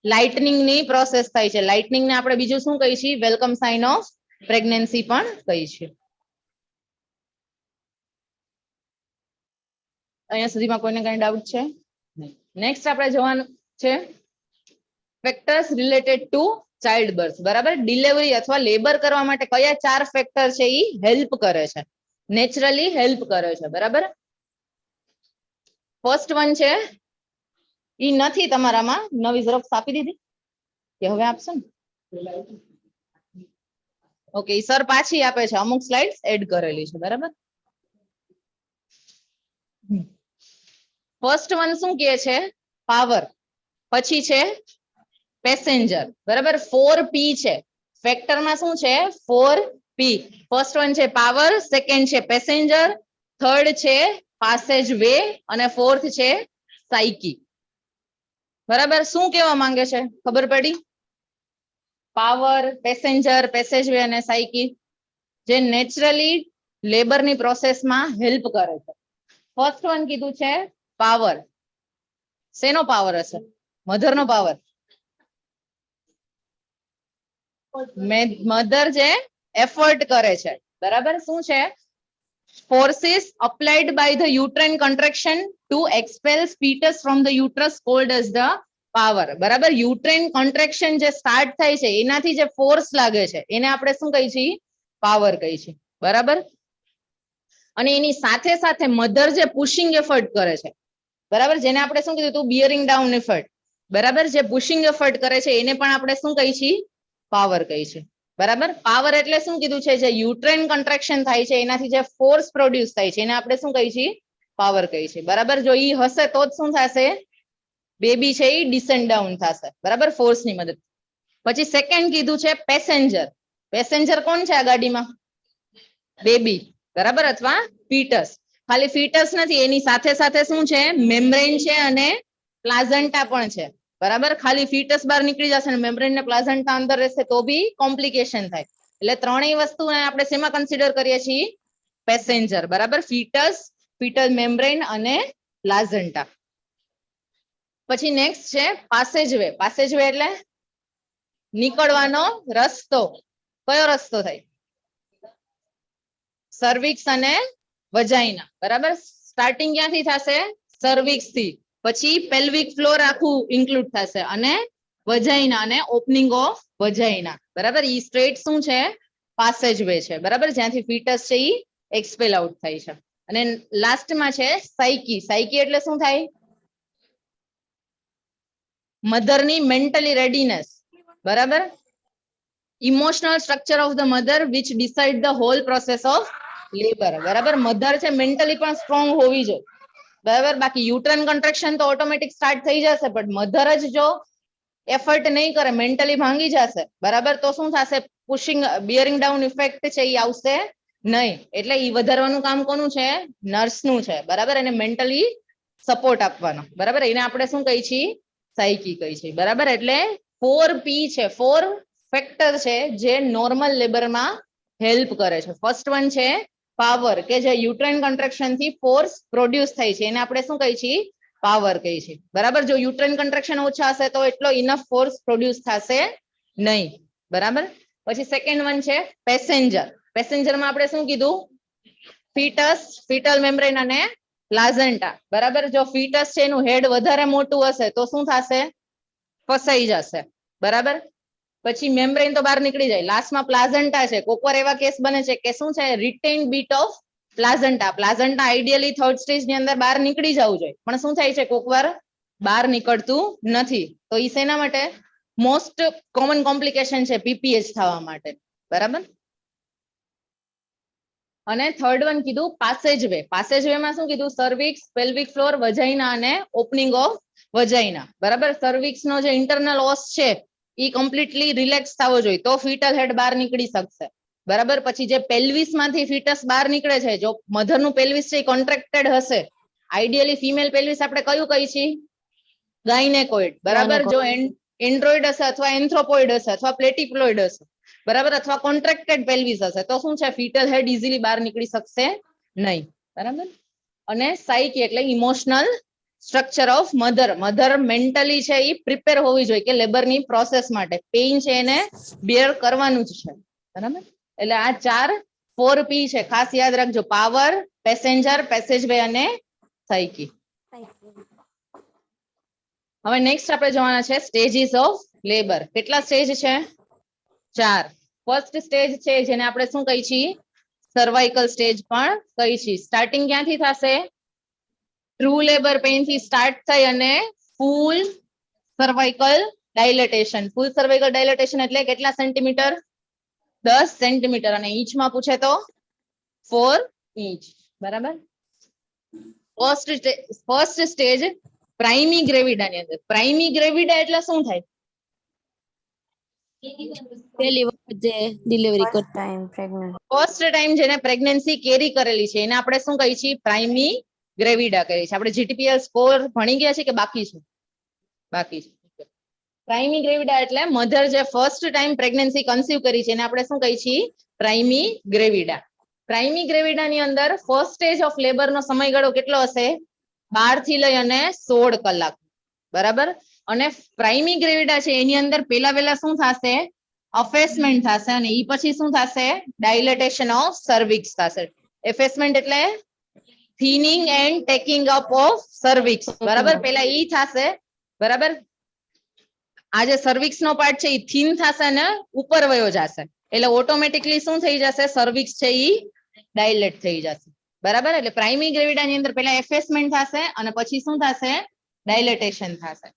લાઇટનિંગ ની પ્રોસેસ થાય છે લાઇટનિંગ ને આપણે બીજું શું કહીએ છીએ વેલકમ સાઇન ઓફ પ્રેગ્નન્સી પણ કહીએ છીએ અહીંયા સુધીમાં કોઈને કઈ ડાઉટ છે નેક્સ્ટ આપણે જોવાનું છે factors related to child birth બરાબર ડિલિવરી અથવા લેબર કરવા માટે કયા 4 ફેક્ટર છે એ હેલ્પ કરે છે નેચરલી હેલ્પ કરે છે બરાબર ફર્સ્ટ વન છે ઈ નથી તમારામાં નવી ઝેરોક્સ આપી દીધી કે હવે આપશો ને ઓકે સર પાછી આપે છે અમુક સ્લાઇડ્સ એડ કરેલી છે બરાબર ફર્સ્ટ વન શું કહે છે પાવર પછી છે પેસેન્જર બરાબર 4P છે ફેક્ટરમાં શું છે 4P ફર્સ્ટ વન છે પાવર સેકન્ડ છે પેસેન્જર થર્ડ છે પાસેજ વે અને ફોર્થ છે સાયકી બરાબર શું કહેવા માંગે છે ખબર પડી પાવર પેસેન્જર પેસેજ વે અને સાયકી જે નેચરલી લેબરની પ્રોસેસમાં હેલ્પ કરે છે ફર્સ્ટ વન કીધું છે પાવર શેનો પાવર હશે મધરનો પાવર મધર જે એફર્ટ કરે છે બરાબર શું છે forces applied by the uterine contraction to expel fetus from the uterus called as the power બરાબર uterine contraction જે સ્ટાર્ટ થાય છે એનાથી જે ફોર્સ લાગે છે એને આપણે શું કહીએ છીએ પાવર કહીએ છીએ બરાબર અને એની સાથે સાથે મધર જે પુશિંગ એફર્ટ કરે છે બરાબર જેને આપણે શું કીધું હતું બિયરિંગ ડાઉન એફર્ટ બરાબર જે પુશિંગ એફર્ટ કરે છે એને પણ આપણે શું કહીએ છીએ પાવર કહીએ છીએ બરાબર પાવર એટલે શું કીધું છે જે યુટ્રેન કન્ટ્રેક્શન થાય છે એનાથી જે ફોર્સ પ્રોડ્યુસ થાય છે એને આપણે શું કહીએ છીએ પાવર કહીએ છીએ બરાબર જો ઈ હશે તો જ શું થશે બેબી છે એ ડિસેન્ટ ડાઉન થશે બરાબર ફોર્સ ની મદદ પછી સેકન્ડ કીધું છે પેસેન્જર પેસેન્જર કોણ છે આ ગાડીમાં બેબી બરાબર અથવા ફીટસ ખાલી ફીટસ નથી, એની સાથે સાથે શું છે, મેમ્બ્રેન છે અને પ્લાઝન્ટા પણ છે. બરાબર, ખાલી ફીટસ બહાર નીકળી જશે અને મેમ્બ્રેન ને પ્લાઝન્ટા અંદર રહેશે તો બી કોમ્પ્લિકેશન થાય. એટલે ત્રણેય વસ્તુને આપણે શેમાં કન્સિડર કરીએ છીએ? પેસેન્જર. બરાબર, ફીટસ, ફીટલ મેમ્બ્રેન અને પ્લાઝન્ટા. પછી નેક્સ્ટ છે પાસેજવે. પાસેજવે એટલે નીકળવાનો રસ્તો. કયો રસ્તો થાય? સર્વિક્સ અને વજાઇના. બરાબર, સ્ટાર્ટિંગ ક્યાંથી થશે? સર્વિક્સ થી, પછી પેલ્વિક ફ્લોર આખું ઇન્ક્લુડ થશે અને વજાઇના અને ઓપનિંગ ઓફ વજાઇના. બરાબર, ઈ સ્ટ્રેટ શું છે? પાસેજવે છે. બરાબર, જ્યાંથી ફીટસ છે ઈ એક્સપેલ આઉટ થાય છે. અને લાસ્ટમાં છે સાયકી. સાયકી એટલે શું થાય? મધરની મેન્ટલી રેડીનેસ. બરાબર, emotional structure of the mother which decide the hall process of labour. બરાબર, મધર છે મેન્ટલી પણ સ્ટ્રોંગ હોવી જોઈએ. બરાબર, બાકી યુટ્રન કન્ટ્રેક્શન તો ઓટોમેટિક સ્ટાર્ટ થઈ જશે, પણ મધર જ જો એફર્ટ નહીં કરે, મેન્ટલી ભાંગી જશે, બરાબર, તો શું થશે? પુશિંગ બિયરિંગ ડાઉન ઇફેક્ટ છે એ આવશે નહીં. એટલે એ વધારવાનું કામ કોનું છે? નર્સનું છે. બરાબર, એને મેન્ટલી સપોર્ટ આપવાનો. બરાબર, એને આપણે શું કહી છીએ? સાયકી કહી છીએ. બરાબર, એટલે 4P છે, 4 ફેક્ટર છે જે નોર્મલ લેબરમાં હેલ્પ કરે છે. ફર્સ્ટ વન છે પાવર, કે જે યુટ્રાઇન કન્ટ્રેક્શન થી ફોર્સ પ્રોડ્યુસ થાય છે, એને આપણે શું કહીએ છીએ? પાવર કહીએ છીએ. બરાબર, જો યુટ્રાઇન કન્ટ્રેક્શન ઓછા હશે તો એટલો ઇનફ ફોર્સ પ્રોડ્યુસ થશે નહીં. બરાબર, પછી સેકન્ડ વન છે પેસેન્જર. પેસેન્જરમાં આપણે શું કીધું? ફીટસ, ફીટલ મેમ્બ્રેન અને પ્લાઝન્ટા. બરાબર, જો ફીટસ છે એનું હેડ વધારે મોટું હશે તો શું થશે? ફસાઈ જશે. બરાબર, પછી મેમ્બ્રેન તો બહાર નીકળી જાય. લાસ્ટમાં પ્લાઝન્ટા છે. કોકવાર એવા કેસ બને છે કે શું છે? Retain bit of placenta. Placenta ideally third stage ની અંદર બહાર નીકળી જવું જોઈએ, પણ શું થાય છે? કોકવાર બહાર નીકળતું નથી. તો ઈ શેના માટે? મોસ્ટ કોમન કોમ્પ્લિકેશન છે પીપીએચ થવા માટે. બરાબર, અને થર્ડ વન કીધું પાસેજવે. પાસેજવે માં શું કીધું? સર્વિક્સ, પેલ્વિક ફ્લોર, વજાઇના અને ઓપનિંગ ઓફ વજાઇના. બરાબર, સર્વિક્સ નો જે ઇન્ટરનલ ઓસ છે ઈ કમ્પ્લીટલી રિલેક્સ થવો જોઈએ તો ફીટલ હેડ બહાર નીકળી શકશે. બરાબર, પછી જે પેલ્વિસ માંથી ફીટસ બહાર નીકળે છે, જો મધરનું પેલ્વિસ છે કોન્ટ્રાક્ટેડ હશે, આઈડિયલી ફિમેલ પેલ્વિસ આપણે કયું કહીએ છીએ? ગાયનેકોઇડ. બરાબર, જો એન્ડ્રોઇડ હશે અથવા એન્થ્રોપોઇડ હશે અથવા પ્લેટિપ્લોઇડ હશે, બરાબર, અથવા કોન્ટ્રાક્ટેડ પેલ્વિસ હશે તો શું છે? ફીટલ હેડ ઇઝીલી બહાર નીકળી શકશે નહીં. બરાબર, અને સાયકી એટલે emotional structure of mother. Mother mentally છે એ પ્રિપેર હોવી જોઈએ કે લેબરની પ્રોસેસ માટે પેઇન છે એને બેર કરવાનું જ છે. બરાબર, એટલે આ 4 P છે, ખાસ યાદ રાખજો. પાવર, પેસેન્જર, પેસેજવે અને સાયકી. હવે નેક્સ્ટ આપણે જોવાના છે સ્ટેજીસ ઓફ લેબર. કેટલા સ્ટેજ છે? 4. ફર્સ્ટ સ્ટેજ છે જેને આપણે શું કહીએ છીએ? સર્વાઇકલ સ્ટેજ પણ કહીએ છીએ. સ્ટાર્ટિંગ ક્યાંથી થશે? ટ્રુ લેબર પેઇન થી સ્ટાર્ટ થઈ અને ફૂલ સર્વાઇકલ ડાયલેટેશન. ફૂલ સર્વાઇકલ ડાયલેટેશન એટલે કેટલા સેન્ટીમીટર? 10 સેન્ટીમીટર. અને ઇંચમાં પૂછે તો 4 ઇંચ. બરાબર, ફર્સ્ટ સ્ટેજ પ્રાઇમી ગ્રેવિડા ની અંદર. પ્રાઇમી ગ્રેવિડા એટલે શું થાય? પહેલી વખત જે delivery first time pregnant. First time જેને પ્રેગ્નન્સી કેરી કરેલી છે એને આપણે શું કહીએ છીએ? પ્રાઇમી ગ્રેવિડા કહીએ છીએ. આપણે જીટીપીએલ સ્કોર ભણી ગયા છે કે બાકી છે? બાકી છે. પ્રાઇમી ગ્રેવિડા એટલે મધર જે ફર્સ્ટ ટાઈમ પ્રેગ્નન્સી કન્સીવ કરી છે એને આપણે શું કહીએ છીએ? પ્રાઇમી ગ્રેવિડા. પ્રાઇમી ગ્રેવિડા ની અંદર ફર્સ્ટ સ્ટેજ ઓફ લેબર નો સમયગાળો કેટલો હશે? 12 થી લઈ અને 16 કલાક. બરાબર, અને પ્રાઇમી ગ્રેવિડા છે એની અંદર પેલા શું થશે? અફેસમેન્ટ થશે, અને ઈ પછી શું થશે? ડાયલેટેશન ઓફ સર્વિક્સ થશે. એફેસમેન્ટ એટલે thinning and taking up of cervix. બરાબર, પેલા ઈ થશે. બરાબર, આ જે સર્વિક્સ નો પાર્ટ છે ઈ થિન થશે અને ઉપર વયો જશે, એટલે ઓટોમેટિકલી શું થઈ જશે? સર્વિક્સ છે ઈ ડાયલેટ થઈ જશે. બરાબર, એટલે પ્રાઇમી ગ્રેવિડા ની અંદર પેલા એફેસમેન્ટ થશે અને પછી શું થશે? ડાયલેટેશન થશે.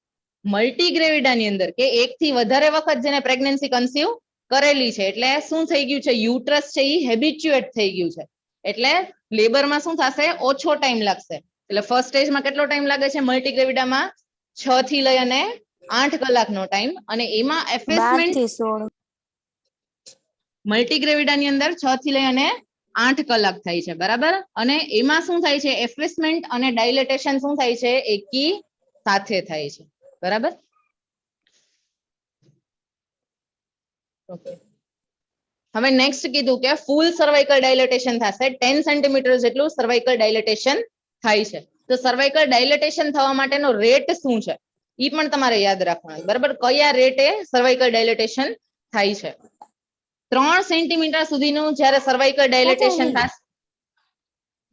મલ્ટી ગ્રેવિડા ની અંદર કે એક થી વધારે વખત જેને પ્રેગ્નન્સી કન્સીવ કરેલી છે, એટલે શું થઈ ગયું છે? યુટ્રસ છે ઈ હેબિચ્યુએટ થઈ ગયું છે, એટલે લેબરમાં શું થશે? ઓછો ટાઈમ લાગશે. એટલે ફર્સ્ટ સ્ટેજમાં કેટલો ટાઈમ લાગે છે? મલ્ટી ગ્રેવિડામાં 6 થી લઈ અને 8 કલાકનો ટાઈમ. અને એમાં 12 એફેસમેન્ટ થી 16. મલ્ટી ગ્રેવિડા ની અંદર 6 થી લઈ અને 8 કલાક થાય છે બરાબર અને એમાં શું થાય છે એફેસમેન્ટ અને ડાયલેટેશન શું થાય છે એકી સાથે થાય છે બરાબર હવે નેક્સ્ટ કીધું કે ફૂલ સર્વાઇકલ ડાયલેટેશન થશે 10 સેન્ટીમીટર જેટલું સર્વાઇકલ ડાયલેટેશન થાય છે તો સર્વાઇકલ ડાયલેટેશન થવા માટેનો રેટ શું છે ઈ પણ તમારે યાદ રાખવાનું બરાબર કયા રેટે સર્વાઇકલ ડાયલેટેશન થાય છે 3 સેન્ટીમીટર સુધીનું જ્યારે સર્વાઇકલ ડાયલેટેશન થશે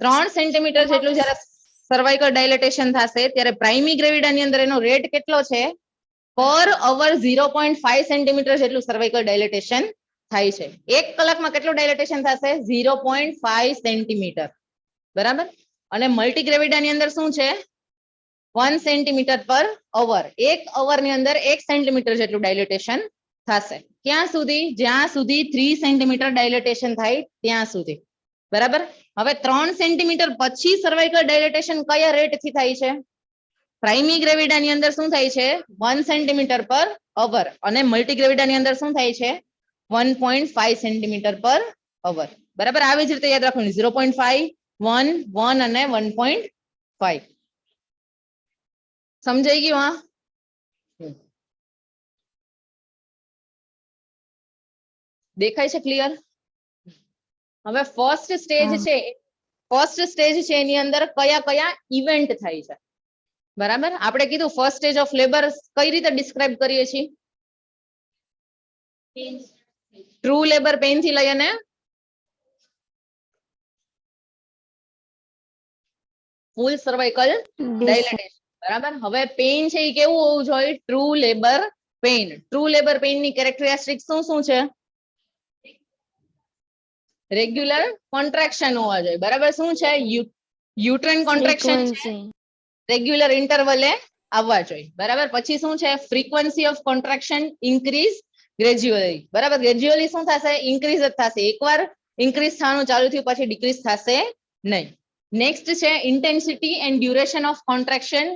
3 સેન્ટીમીટર જેટલું જ્યારે સર્વાઇકલ ડાયલેટેશન થશે ત્યારે પ્રાઇમી ગ્રેવિડાની અંદર એનો રેટ કેટલો છે પર અવર 0.5 સેન્ટીમીટર જેટલું સર્વાઇકલ ડાયલેટેશન થાય છે 1 કલાકમાં કેટલું ડાયલેટેશન થશે 0.5 સેન્ટીમીટર બરાબર અને મલ્ટી ગ્રેવિડાની અંદર શું છે 1 સેન્ટીમીટર પર અવર 1 અવરની અંદર 1 સેન્ટીમીટર જેટલું ડાયલેટેશન થશે ક્યાં સુધી જ્યાં સુધી 3 સેન્ટીમીટર ડાયલેટેશન થાય ત્યાં સુધી બરાબર હવે 3 સેન્ટીમીટર પછી સર્વાઇકલ ડાયલેટેશન કયા રેટ થી થાય છે પ્રાઇમી ગ્રેવિડાની અંદર શું થાય છે 1 સેન્ટીમીટર પર અવર અને મલ્ટી ગ્રેવિડાની અંદર શું થાય છે 1.5 સેન્ટીમીટર પર અવર બરાબર આવી જ રીતે યાદ રાખવાનું 0.5 1 1 અને 1.5 સમજાઈ ગયું હા દેખાય છે ક્લિયર હવે ફર્સ્ટ સ્ટેજ છે એની અંદર કયા કયા ઇવેન્ટ થાય છે બરાબર આપણે કીધું ફર્સ્ટ સ્ટેજ ઓફ લેબર કઈ રીતે ડિસ્ક્રાઇબ કરીએ છીએ ટ્રુ લેબર પેઇન થી લઈ અને ફૂલ સર્વાઇકલ ડાયલેટેશન બરાબર હવે પેઇન છે એ કેવું હોવું જોઈએ ટ્રુ લેબર પેઇન ની કેરેક્ટરિસ્ટિક શું છે રેગ્યુલર કોન્ટ્રાક્શન હોવા જોઈએ બરાબર શું છે યુટ્રેન કોન્ટ્રાક્શન રેગ્યુલર ઇન્ટરવલે આવવા જોઈએ બરાબર પછી શું છે frequency of contraction increase gradually બરાબર ગ્રેજ્યુઅલી શું થશે ઇન્ક્રીઝ જ થશે એકવાર ઇન્ક્રીઝ થવાનું ચાલુ થયું પછી ડિક્રીઝ થશે નહીં નેક્સ્ટ છે intensity and duration of contraction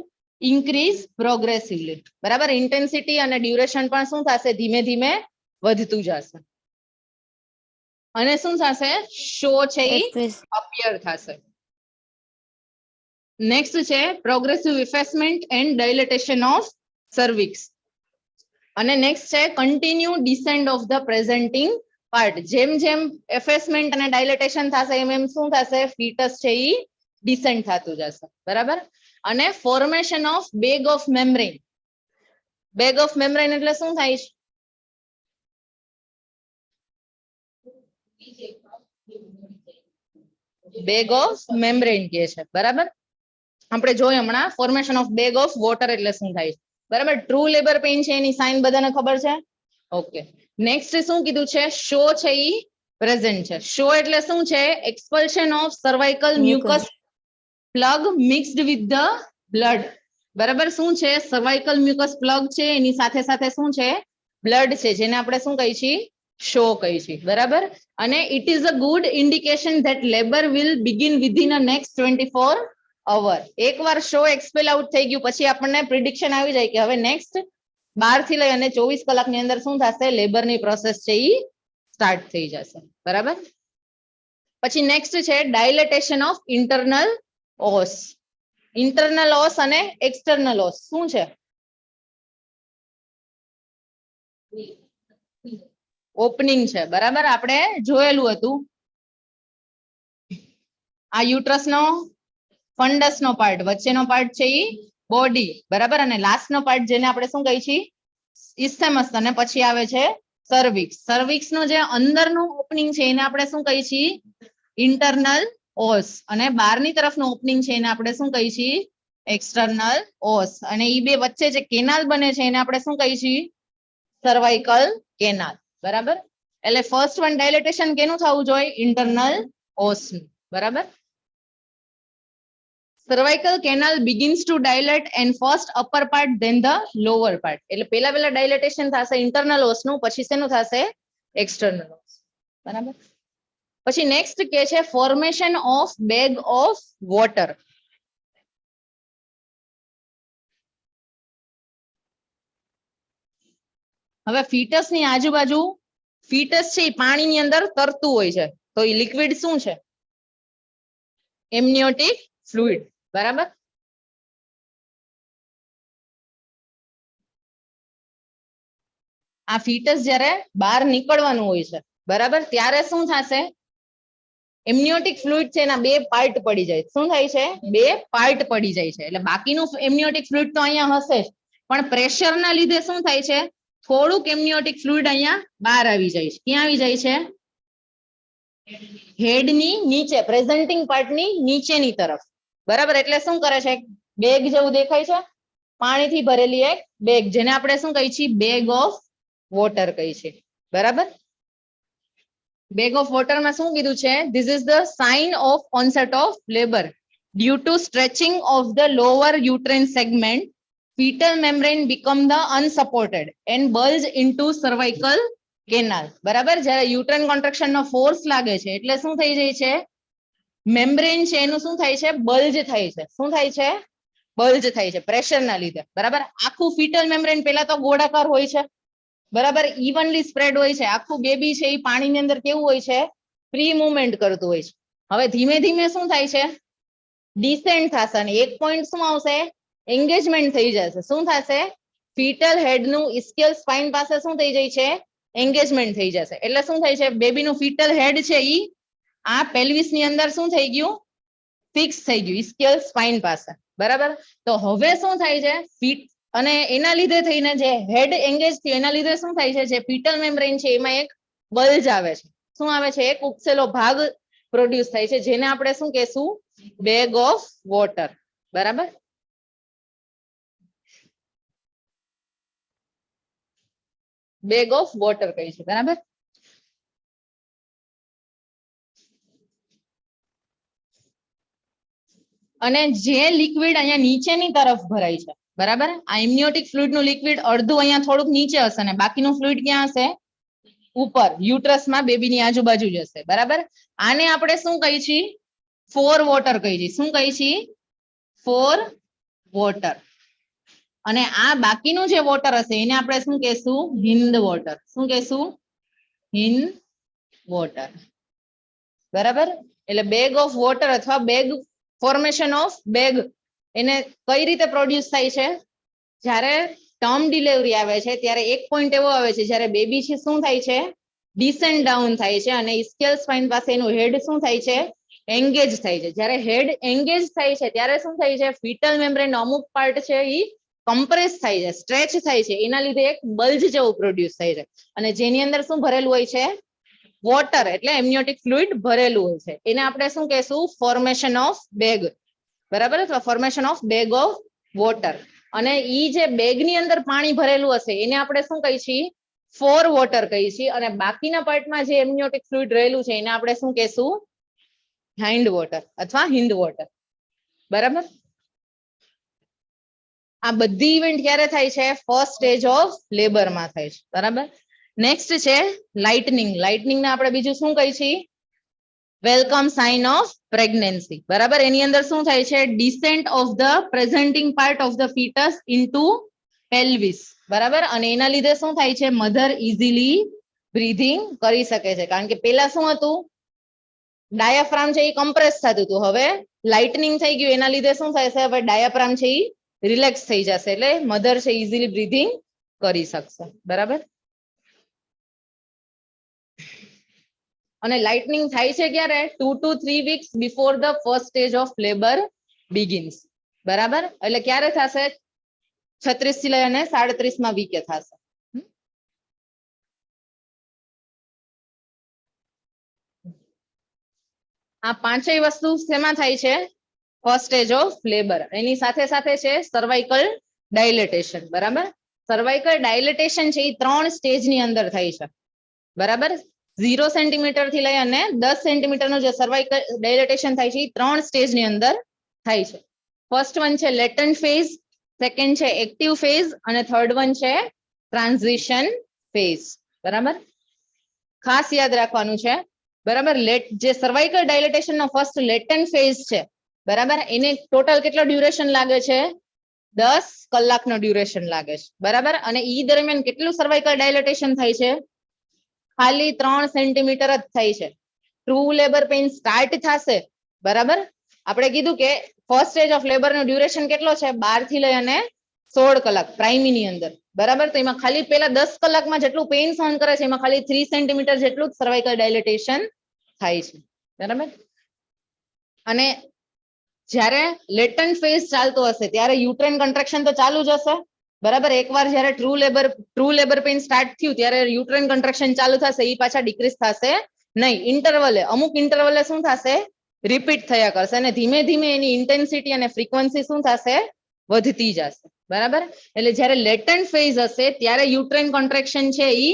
increase progressively બરાબર ઇન્ટેન્સિટી અને ડ્યુરેશન પણ શું થશે ધીમે ધીમે વધતું જશે અને શું થશે શો છે એ અપિયર થશે નેક્સ્ટ છે progressive effacement and dilatation of cervix અને નેક્સ્ટ છે continue descend of the presenting part જેમ જેમ એફેસમેન્ટ અને ડાયલેટેશન થશે એમ એમ શું થશે ફીટસ છે એ ડિસેન્ડ થતું જશે બરાબર અને formation of bag of membrane એટલે શું થાય છે બેગ ઓફ મેમ્બ્રેન કે છે બરાબર આપણે જોયું હમણાં formation of bag of water એટલે શું થાય છે બરાબર ટ્રુ લેબર પેઇન છે એની સાઇન બધાને ખબર છે ઓકે નેક્સ્ટ શું કીધું છે શો છે ઈ પ્રેઝન્ટ છે શો એટલે શું છે expulsion of cervical mucus plug mixed with the blood બરાબર શું છે સર્વાઇકલ મ્યુકસ પ્લગ છે એની સાથે સાથે શું છે બ્લડ છે જેને આપણે શું કહી છીએ શો કહી છીએ બરાબર અને it is a good indication that labour will begin within a next 24 અવર એકવાર શો એક્સપેલ આઉટ થઈ ગયું પછી આપણને પ્રિડિક્શન આવી જાય કે હવે નેક્સ્ટ 12 થી લઈ અને 24 કલાકની અંદર શું થશે લેબરની પ્રોસેસ છે એ સ્ટાર્ટ થઈ જશે બરાબર પછી નેક્સ્ટ છે ડાયલેટેશન ઓફ ઇન્ટરનલ ઓસ અને એક્સટર્નલ ઓસ શું છે ઓપનિંગ છે બરાબર આપણે જોયેલું હતું આ યુટ્રસ નો ફંડસ નો પાર્ટ વચ્ચેનો પાર્ટ છે ઈ બોડી બરાબર અને લાસ્ટ નો પાર્ટ જેને આપણે શું કહીએ છીએ ઇસ્થેમસ અને પછી આવે છે સર્વિક્સ નો જે અંદરનું ઓપનિંગ છે એને આપણે શું કહીએ છીએ ઇન્ટરનલ ઓસ અને બહારની તરફનું ઓપનિંગ છે એને આપણે શું કહીએ છીએ એક્સટર્નલ ઓસ અને ઈ બે વચ્ચે જે કેનાલ બને છે એને આપણે શું કહીએ છીએ સર્વાઇકલ કેનાલ બરાબર એટલે ફર્સ્ટ વન ડાયલેટેશન કેનું થવું જોઈએ ઇન્ટરનલ ઓસ બરાબર cervical canal begins to dilate and first upper part then the lower part એટલે પહેલા ડાયલેટેશન થશે ઇન્ટરનલ ઓસ નું પછી શેનું થશે એક્સટર્નલ ઓસ બરાબર પછી નેક્સ્ટ કે છે formation of bag of water હવે ફીટસ ની આજુબાજુ ફીટસ છે એ પાણીની અંદર તરતું હોય છે તો એ લિક્વિડ શું છે? એમનિયોટિક ફ્લુઇડ. બરાબર. આ ફીટસ જ્યારે બહાર નીકળવાનું હોય છે, બરાબર, ત્યારે શું થશે? એમનિયોટિક ફ્લુઇડ છે એના બે પાર્ટ પડી જાય. શું થાય છે? બે પાર્ટ પડી જાય છે. એટલે બાકીનું એમનિયોટિક ફ્લુઇડ તો અહીંયા હશે જ, પણ પ્રેશરના લીધે શું થાય છે? થોડુંક એમનિયોટિક ફ્લુઇડ અહીંયા બહાર આવી જાય છે. ક્યાં આવી જાય છે? હેડની નીચે, પ્રેઝન્ટિંગ પાર્ટની નીચેની તરફ. બરાબર. એટલે શું કરે છે? બેગ જેવું દેખાય છે, પાણીથી ભરેલી એક બેગ, જેને આપણે શું કહીએ છીએ? બેગ ઓફ વોટર કહીએ છીએ. બરાબર. બેગ ઓફ વોટરમાં શું કીધું છે? This is the sign of onset of labour due to stretching of the lower uterine segment, fetal membrane become the unsupported and bulge into cervical canal. બરાબર. જ્યારે યુટ્રેન contraction નો force લાગે છે એટલે શું થઈ જાય છે? મેમ્બ્રેન છે એનું શું થાય છે? બલ્જ થાય છે. શું થાય છે? બલ્જ થાય છે પ્રેશરના લીધે. બરાબર. આખું ફીટલ મેમ્બ્રેન પેલા તો ગોળાકાર હોય છે, બરાબર, ઇવનલી સ્પ્રેડ હોય છે. આખું બેબી છે એ પાણીની અંદર કેવું હોય છે? ફ્રી મુવમેન્ટ કરતું હોય છે. હવે ધીમે ધીમે શું થાય છે? ડિસેન્ટ થશે અને એક પોઈન્ટ શું આવશે? એંગેજમેન્ટ થઈ જશે. શું થશે? ફીટલ હેડનું ઇસ્કેલ સ્પાઇન પાસે શું થઈ જાય છે? એંગેજમેન્ટ થઈ જશે. એટલે શું થાય છે? બેબીનું ફીટલ હેડ છે ઈ આ પેલ્વિસ ની અંદર શું થઈ ગયું? ફિક્સ થઈ ગયું ઇસ્કેલ સ્પાઇન પાસે. બરાબર. તો હવે શું થાય છે? ફીટ અને એના લીધે થઈને જે હેડ એંગેજ થયું એના લીધે શું થાય છે? જે ફીટલ મેમ્બ્રેન છે એમાં એક બલ્જ આવે છે. શું આવે છે? એક ઉપસેલો ભાગ પ્રોડ્યુસ થાય છે, જેને આપણે શું કહેશું? Bag of water. બરાબર. બેગ ઓફ વોટર કહી છે. બરાબર. અને જે લિક્વિડ અહીંયા નીચેની તરફ ભરાય છે, બરાબર, આ એમનિયોટિક ફ્લુઇડ નું લિક્વિડ અડધું અહીંયા થોડુંક નીચે હશે અને બાકીનું ફ્લુઇડ ક્યાં હશે? ઉપર યુટ્રસમાં બેબીની આજુબાજુ જ હશે. બરાબર. આને આપણે શું કહીએ છીએ? ફોર વોટર કહીએ છીએ. શું કહીએ છીએ? Fore water. અને આ બાકીનું જે વોટર હશે એને આપણે શું કહેશું? હિન્દ વોટર. શું કહેશું? હિન્દ વોટર. બરાબર. એટલે બેગ ઓફ વોટર અથવા બેગ ફોર્મેશન ઓફ બેગ એને કઈ રીતે પ્રોડ્યુસ થાય છે? જ્યારે ટર્મ ડિલિવરી આવે છે ત્યારે એક પોઈન્ટ એવો આવે છે જ્યારે બેબી છે શું થાય છે? ડિસેન્ટ ડાઉન થાય છે અને ઇસ્કેલ સ્પાઇન પાસે એનું હેડ શું થાય છે? એંગેજ થાય છે. જ્યારે હેડ એંગેજ થાય છે ત્યારે શું થાય છે? ફીટલ મેમ્બ્રેન અમુક પાર્ટ છે એ કમ્પ્રેસ થાય છે, સ્ટ્રેચ થાય છે, એના લીધે એક બલ્જ જેવું પ્રોડ્યુસ થાય છે અને જેની અંદર શું ભરેલું હોય છે? વોટર, એટલે એમનિયોટિક ફ્લુઇડ ભરેલું હોય છે. એને આપણે શું કહેશું? Formation of bag. બરાબર. અથવા formation of bag of water. અને ઈ જે બેગની અંદર પાણી ભરેલું હશે એને આપણે શું કહીએ છીએ? ફોર વોટર કહીએ છીએ. અને બાકીના પાર્ટમાં જે એમનિયોટિક ફ્લુઇડ રહેલું છે એને આપણે શું કહેશું? હાઇન્ડ વોટર અથવા હિન્દ વોટર. બરાબર. આ બધી ઇવેન્ટ ક્યારે થાય છે? ફર્સ્ટ સ્ટેજ ઓફ લેબરમાં થાય છે. બરાબર. નેક્સ્ટ છે લાઇટનિંગ. લાઇટનિંગ ને આપણે બીજું શું કહીએ છીએ? Welcome sign of pregnancy. બરાબર. એની અંદર શું થાય છે? Descent of the presenting part of the fetus into pelvis. બરાબર. અને એના લીધે શું થાય છે? મધર ઇઝીલી બ્રીધિંગ કરી શકે છે. કારણ કે પેલા શું હતું? ડાયાફ્રામ છે એ કમ્પ્રેસ થતું હતું. હવે લાઇટનિંગ થઈ ગયું એના લીધે શું થાય છે? હવે ડાયાફ્રામ છે એ રિલેક્સ થઈ જશે એટલે મધર છે ઇઝીલી બ્રીધિંગ કરી શકશે. બરાબર. અને લાઇટનિંગ થાય છે ક્યારે? 2 to 3 weeks before the first stage of labour begins. બરાબર. એટલે ક્યારે થશે? 36 થી લઈ અને 37 વીકે થશે. આ પાંચેય વસ્તુ શેમાં થાય છે? First stage of labour. એની સાથે સાથે છે સર્વાઇકલ ડાયલેટેશન. બરાબર. સર્વાઇકલ ડાયલેટેશન છે એ 3 સ્ટેજની અંદર થાય છે. બરાબર. 0 સેન્ટીમીટર થી લઈ અને 10 સેન્ટીમીટર નું જે સર્વાઇકલ ડાયલેટેશન થાય છે એ 3 સ્ટેજની અંદર થાય છે. ફર્સ્ટ વન છે લેટન્ટ ફેઝ, સેકન્ડ છે એક્ટિવ ફેઝ અને થર્ડ વન છે ટ્રાન્ઝિશન ફેઝ. બરાબર. ખાસ યાદ રાખવાનું છે. બરાબર. જે સર્વાઇકલ ડાયલેટેશન નો ફર્સ્ટ લેટન્ટ ફેઝ છે, બરાબર, એને ટોટલ કેટલો ડ્યુરેશન લાગે છે? 10 કલાકનો ડ્યુરેશન લાગે છે. બરાબર. અને ઈ દરમિયાન કેટલું સર્વાઇકલ ડાયલેટેશન થાય છે? ખાલી 3 સેન્ટીમીટર જ થાય છે. ટ્રુ લેબર પેઇન સ્ટાર્ટ થશે, બરાબર, આપણે કીધું કે ફર્સ્ટ સ્ટેજ ઓફ લેબર નો ડ્યુરેશન કેટલો છે, 12 થી લઈ અને 16 કલાક પ્રાઇમી ની અંદર, બરાબર. તો એમાં ખાલી પેલા 10 કલાકમાં જેટલું પેઇન સહન કરે છે એમાં ખાલી 3 સેન્ટીમીટર જેટલું સર્વાઇકલ ડાયલેટેશન થાય છે, બરાબર. અને જ્યારે લેટન્ટ ફેઝ ચાલતો હશે ત્યારે યુટ્રેન કન્ટ્રેક્શન તો ચાલુ જ હશે, બરાબર. એકવાર જ્યારે ટ્રુ લેબર પેઇન સ્ટાર્ટ થયું ત્યારે યુટ્રેન કન્ટ્રેક્શન ચાલુ થશે, એ પાછા ડિક્રીઝ થશે નહીં, ઇન્ટરવલે અમુક ઇન્ટરવલે શું થશે, રિપીટ થયા કરશે અને ધીમે ધીમે એની ઇન્ટેન્સિટી અને ફ્રીક્વન્સી શું થશે, વધતી જશે, બરાબર. એટલે જ્યારે લેટન્ટ ફેઝ હશે ત્યારે યુટ્રેન કોન્ટ્રેક્શન છે એ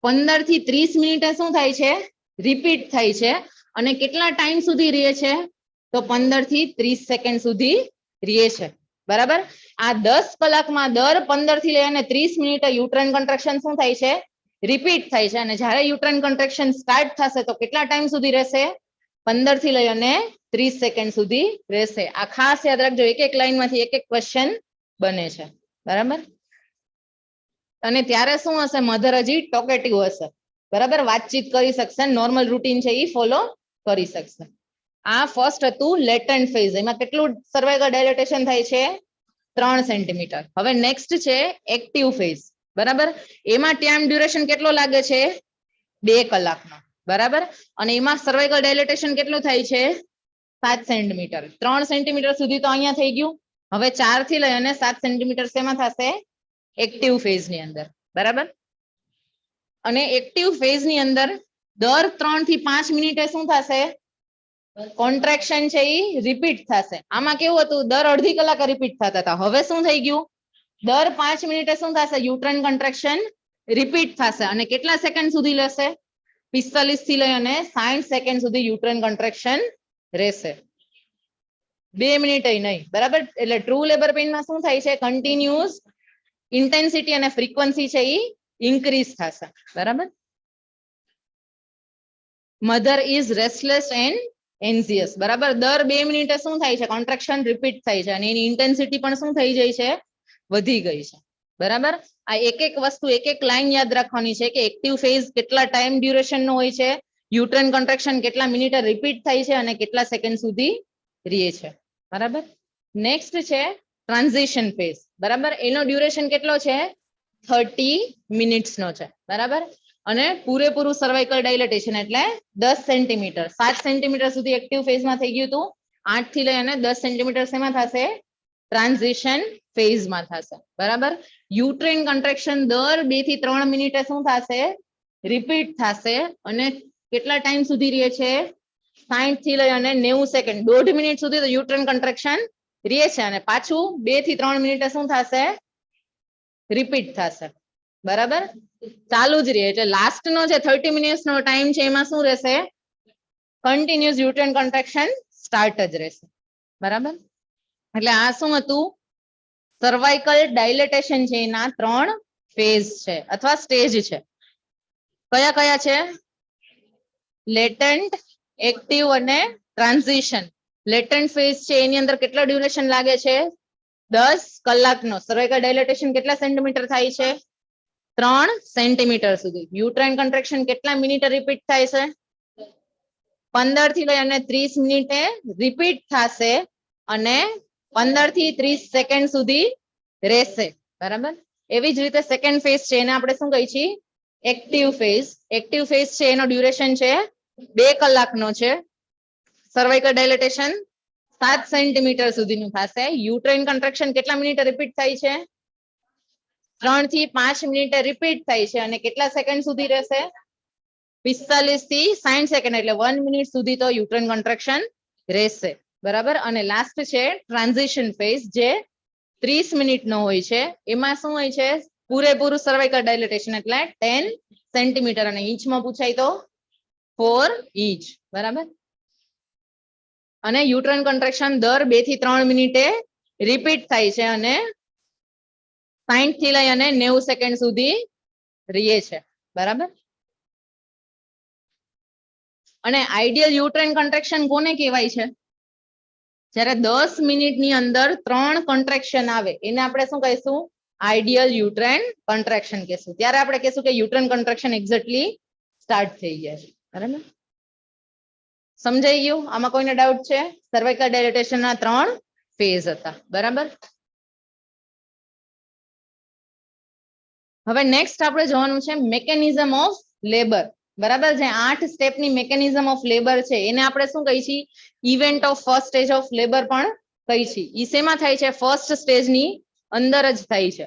15 થી 30 મિનિટે શું થાય છે, રિપીટ થાય છે અને કેટલા ટાઈમ સુધી રહે છે, તો 15 થી 30 સેકન્ડ સુધી રહે છે, બરાબર. આ 10 કલાકમાં દર 15 થી લઈને 30 મિનિટે યુટ્રેન કોન્ટ્રેક્શન શું થાય છે, રિપીટ થાય છે અને જ્યારે યુટ્રેન કોન્ટ્રેક્શન સ્ટાર્ટ થશે તો કેટલા ટાઈમ સુધી રહેશે, 15 થી લઈ અને 30 સેકન્ડ સુધી રહેશે. આ ખાસ યાદ રાખજો, એક એક લાઈનમાંથી એક એક ક્વેશ્ચન બને છે, બરાબર. અને ત્યારે શું હશે, મધર હજી ટોકેટિવ હશે, બરાબર, વાતચીત કરી શકશે, નોર્મલ રૂટીન છે એ ફોલો કરી શકશે. આ ફર્સ્ટ હતું લેટન્ટ ફેઝ, એમાં કેટલું સર્વાઇકલ ડાયલેટેશન થાય છે, 3 સેન્ટીમીટર. હવે નેક્સ્ટ છે એક્ટિવ ફેઝ, બરાબર. એમાં ટાઈમ ડ્યુરેશન કેટલો લાગે છે, 2 કલાકનો, બરાબર. અને એમાં સર્વાઇકલ ડાયલેટેશન કેટલું થાય છે, 7 સેન્ટીમીટર. 3 સેન્ટીમીટર સુધી તો અહીંયા થઈ ગયું. હવે 4 થી લઈ અને 7 સેન્ટીમીટર શેમાં થશે, એક્ટિવ ફેઝ ની અંદર, બરાબર. અને એક્ટિવ ફેઝ ની અંદર દર 3 થી 5 મિનિટે શું થશે, કોન્ટ્રેક્શન છે એ રિપીટ થશે. આમાં કેવું હતું, દર અડધી કલાકે રિપીટ થતા હતા, હવે શું થઈ ગયું, દર 5 મિનિટે શું થશે, યુટ્રેન કોન્ટ્રેક્શન રિપીટ થશે અને કેટલા સેકન્ડ સુધી લેશે, 45 થી લઈ અને 60 સેકન્ડ સુધી યુટ્રેન કોન્ટ્રેક્શન રહેશે, 2 મિનિટ નહીં, બરાબર. એટલે ટ્રુ લેબર પેઇનમાં શું થાય છે, કન્ટિન્યુઅસ ઇન્ટેન્સિટી અને ફ્રીક્વન્સી છે એ ઇન્ક્રીઝ થશે, બરાબર. મધર ઇઝ રેસ્ટલેસ એન્ડ એન્ઝિયસ, બરાબર. દર 2 મિનિટે શું થાય છે, કોન્ટ્રેક્શન રિપીટ થાય છે અને એની ઇન્ટેન્સિટી પણ શું થઈ જાય છે, વધી ગઈ છે, બરાબર. આ એક એક વસ્તુ એક એક લાઈન યાદ રાખવાની છે કે એક્ટિવ ફેઝ કેટલા ટાઈમ ડ્યુરેશન નો હોય છે, યુટ્રેન કોન્ટ્રેક્શન કેટલા મિનિટે રિપીટ થાય છે અને કેટલા સેકન્ડ સુધી રહે છે, બરાબર. નેક્સ્ટ છે ટ્રાન્ઝિશન ફેઝ, બરાબર. એનો ડ્યુરેશન કેટલો છે, 30 મિનિટ્સ નો છે, બરાબર. અને પૂરેપૂરું સર્વાઇકલ ડાયલેટેશન એટલે 10 સેન્ટીમીટર, 7 સેન્ટીમીટર સુધી એક્ટિવ ફેઝમાં થઈ ગયું હતું, 8 થી લઈ અને 10 સેન્ટીમીટર શેમાં થશે, ટ્રાન્ઝિશન ફેઝમાં થશે, બરાબર. યુટ્રેન કોન્ટ્રેક્શન દર 2 થી 3 મિનિટે શું થશે, રિપીટ થશે અને કેટલા ટાઈમ સુધી રહે છે, 60 થી લઈ અને 90 સેકન્ડ, 1.5 મિનિટ સુધી તો યુટ્રેન કોન્ટ્રેક્શન રહે છે અને પાછું 2 થી 3 મિનિટે શું થશે, રિપીટ થશે, બરાબર. ચાલુ જ રહે. એટલે લાસ્ટ નો જે 30 મિનિટ્સ નો ટાઈમ છે એમાં શું રહેશે, કન્ટિન્યુઅસ યુટ્રેન કોન્ટ્રેક્શન સ્ટાર્ટ જ રહેશે, બરાબર. એટલે આ શું હતું, સર્વાઇકલ ડાયલેટેશન છે એના 3 ફેઝ છે અથવા સ્ટેજ છે. કયા કયા છે, લેટન્ટ, એક્ટિવ અને ટ્રાન્ઝિશન. લેટન્ટ ફેઝ છે એની અંદર કેટલો ડ્યુરેશન લાગે છે, 10 કલાકનો. સર્વાઇકલ ડાયલેટેશન કેટલા સેન્ટીમીટર થાય છે, 3 સેન્ટીમીટર સુધી. યુટ્રાઇન કન્ટ્રેક્શન કેટલા મિનિટે રિપીટ થાય છે, 15 થી લઈ અને 30 મિનિટે રિપીટ થશે અને 15 થી 30 સેકન્ડ સુધી રહેશે, બરાબર. એવી જ રીતે સેકન્ડ ફેઝ છે એને આપણે શું કહીએ છીએ, એક્ટિવ ફેઝ. એક્ટિવ ફેઝ છે એનો ડ્યુરેશન છે 2 કલાકનો છે. સર્વાઇકલ ડાયલેટેશન 7 સેન્ટીમીટર સુધીનું થશે. યુટ્રાઇન કન્ટ્રેક્શન કેટલા મિનિટે રિપીટ થાય છે, 3 થી 5 મિનિટે રિપીટ થાય છે અને કેટલા સેકન્ડ સુધી રહેશે, 45 થી 60 સેકન્ડ, એટલે 1 મિનિટ સુધી તો યુટ્રાઇન કન્ટ્રેક્શન રહેશે, બરાબર. અને લાસ્ટ છે ટ્રાન્ઝિશન ફેઝ, જે 30 મિનિટ નો હોય છે. એમાં શું હોય છે, પૂરેપૂરું સર્વાઇકલ ડાયલેટેશન એટલે 10 સેન્ટીમીટર અને ઇંચમાં પૂછાય તો 4 ઇંચ, બરાબર. અને યુટ્રાઇન કન્ટ્રેક્શન દર 2 થી 3 મિનિટે રિપીટ થાય છે અને 60 થી લઈ અને 90 સેકન્ડ સુધી રહે છે, બરાબર. અને આઈડિયલ યુટ્રાઇન કન્ટ્રેક્શન કોને કહેવાય છે, જ્યારે 10 મિનિટની અંદર 3 કોન્ટ્રેક્શન આવે એને આપણે શું કહીશું, આઈડિયલ યુટ્રાઇન કન્ટ્રેક્શન કહેશું. ત્યારે આપણે કહેશું કે યુટ્રાઇન કન્ટ્રેક્શન એક્ઝેક્ટલી સ્ટાર્ટ થઈ ગયા છે, બરાબર. સમજાઈ ગયું? આમાં કોઈને ડાઉટ છે? સર્વાઇકલ ડાયલેટેશન ના 3 ફેઝ હતા. બરાબર. હવે નેક્સ્ટ આપણે જોવાનું છે મેકેનિઝમ ઓફ લેબર. બરાબર. જે 8 સ્ટેપની મેકેનિઝમ ઓફ લેબર છે એને આપણે શું કહી છીએ? Event of first stage of labour પણ કહી છીએ. ઈ શેમાં થાય છે? ફર્સ્ટ સ્ટેજની અંદર જ થાય છે.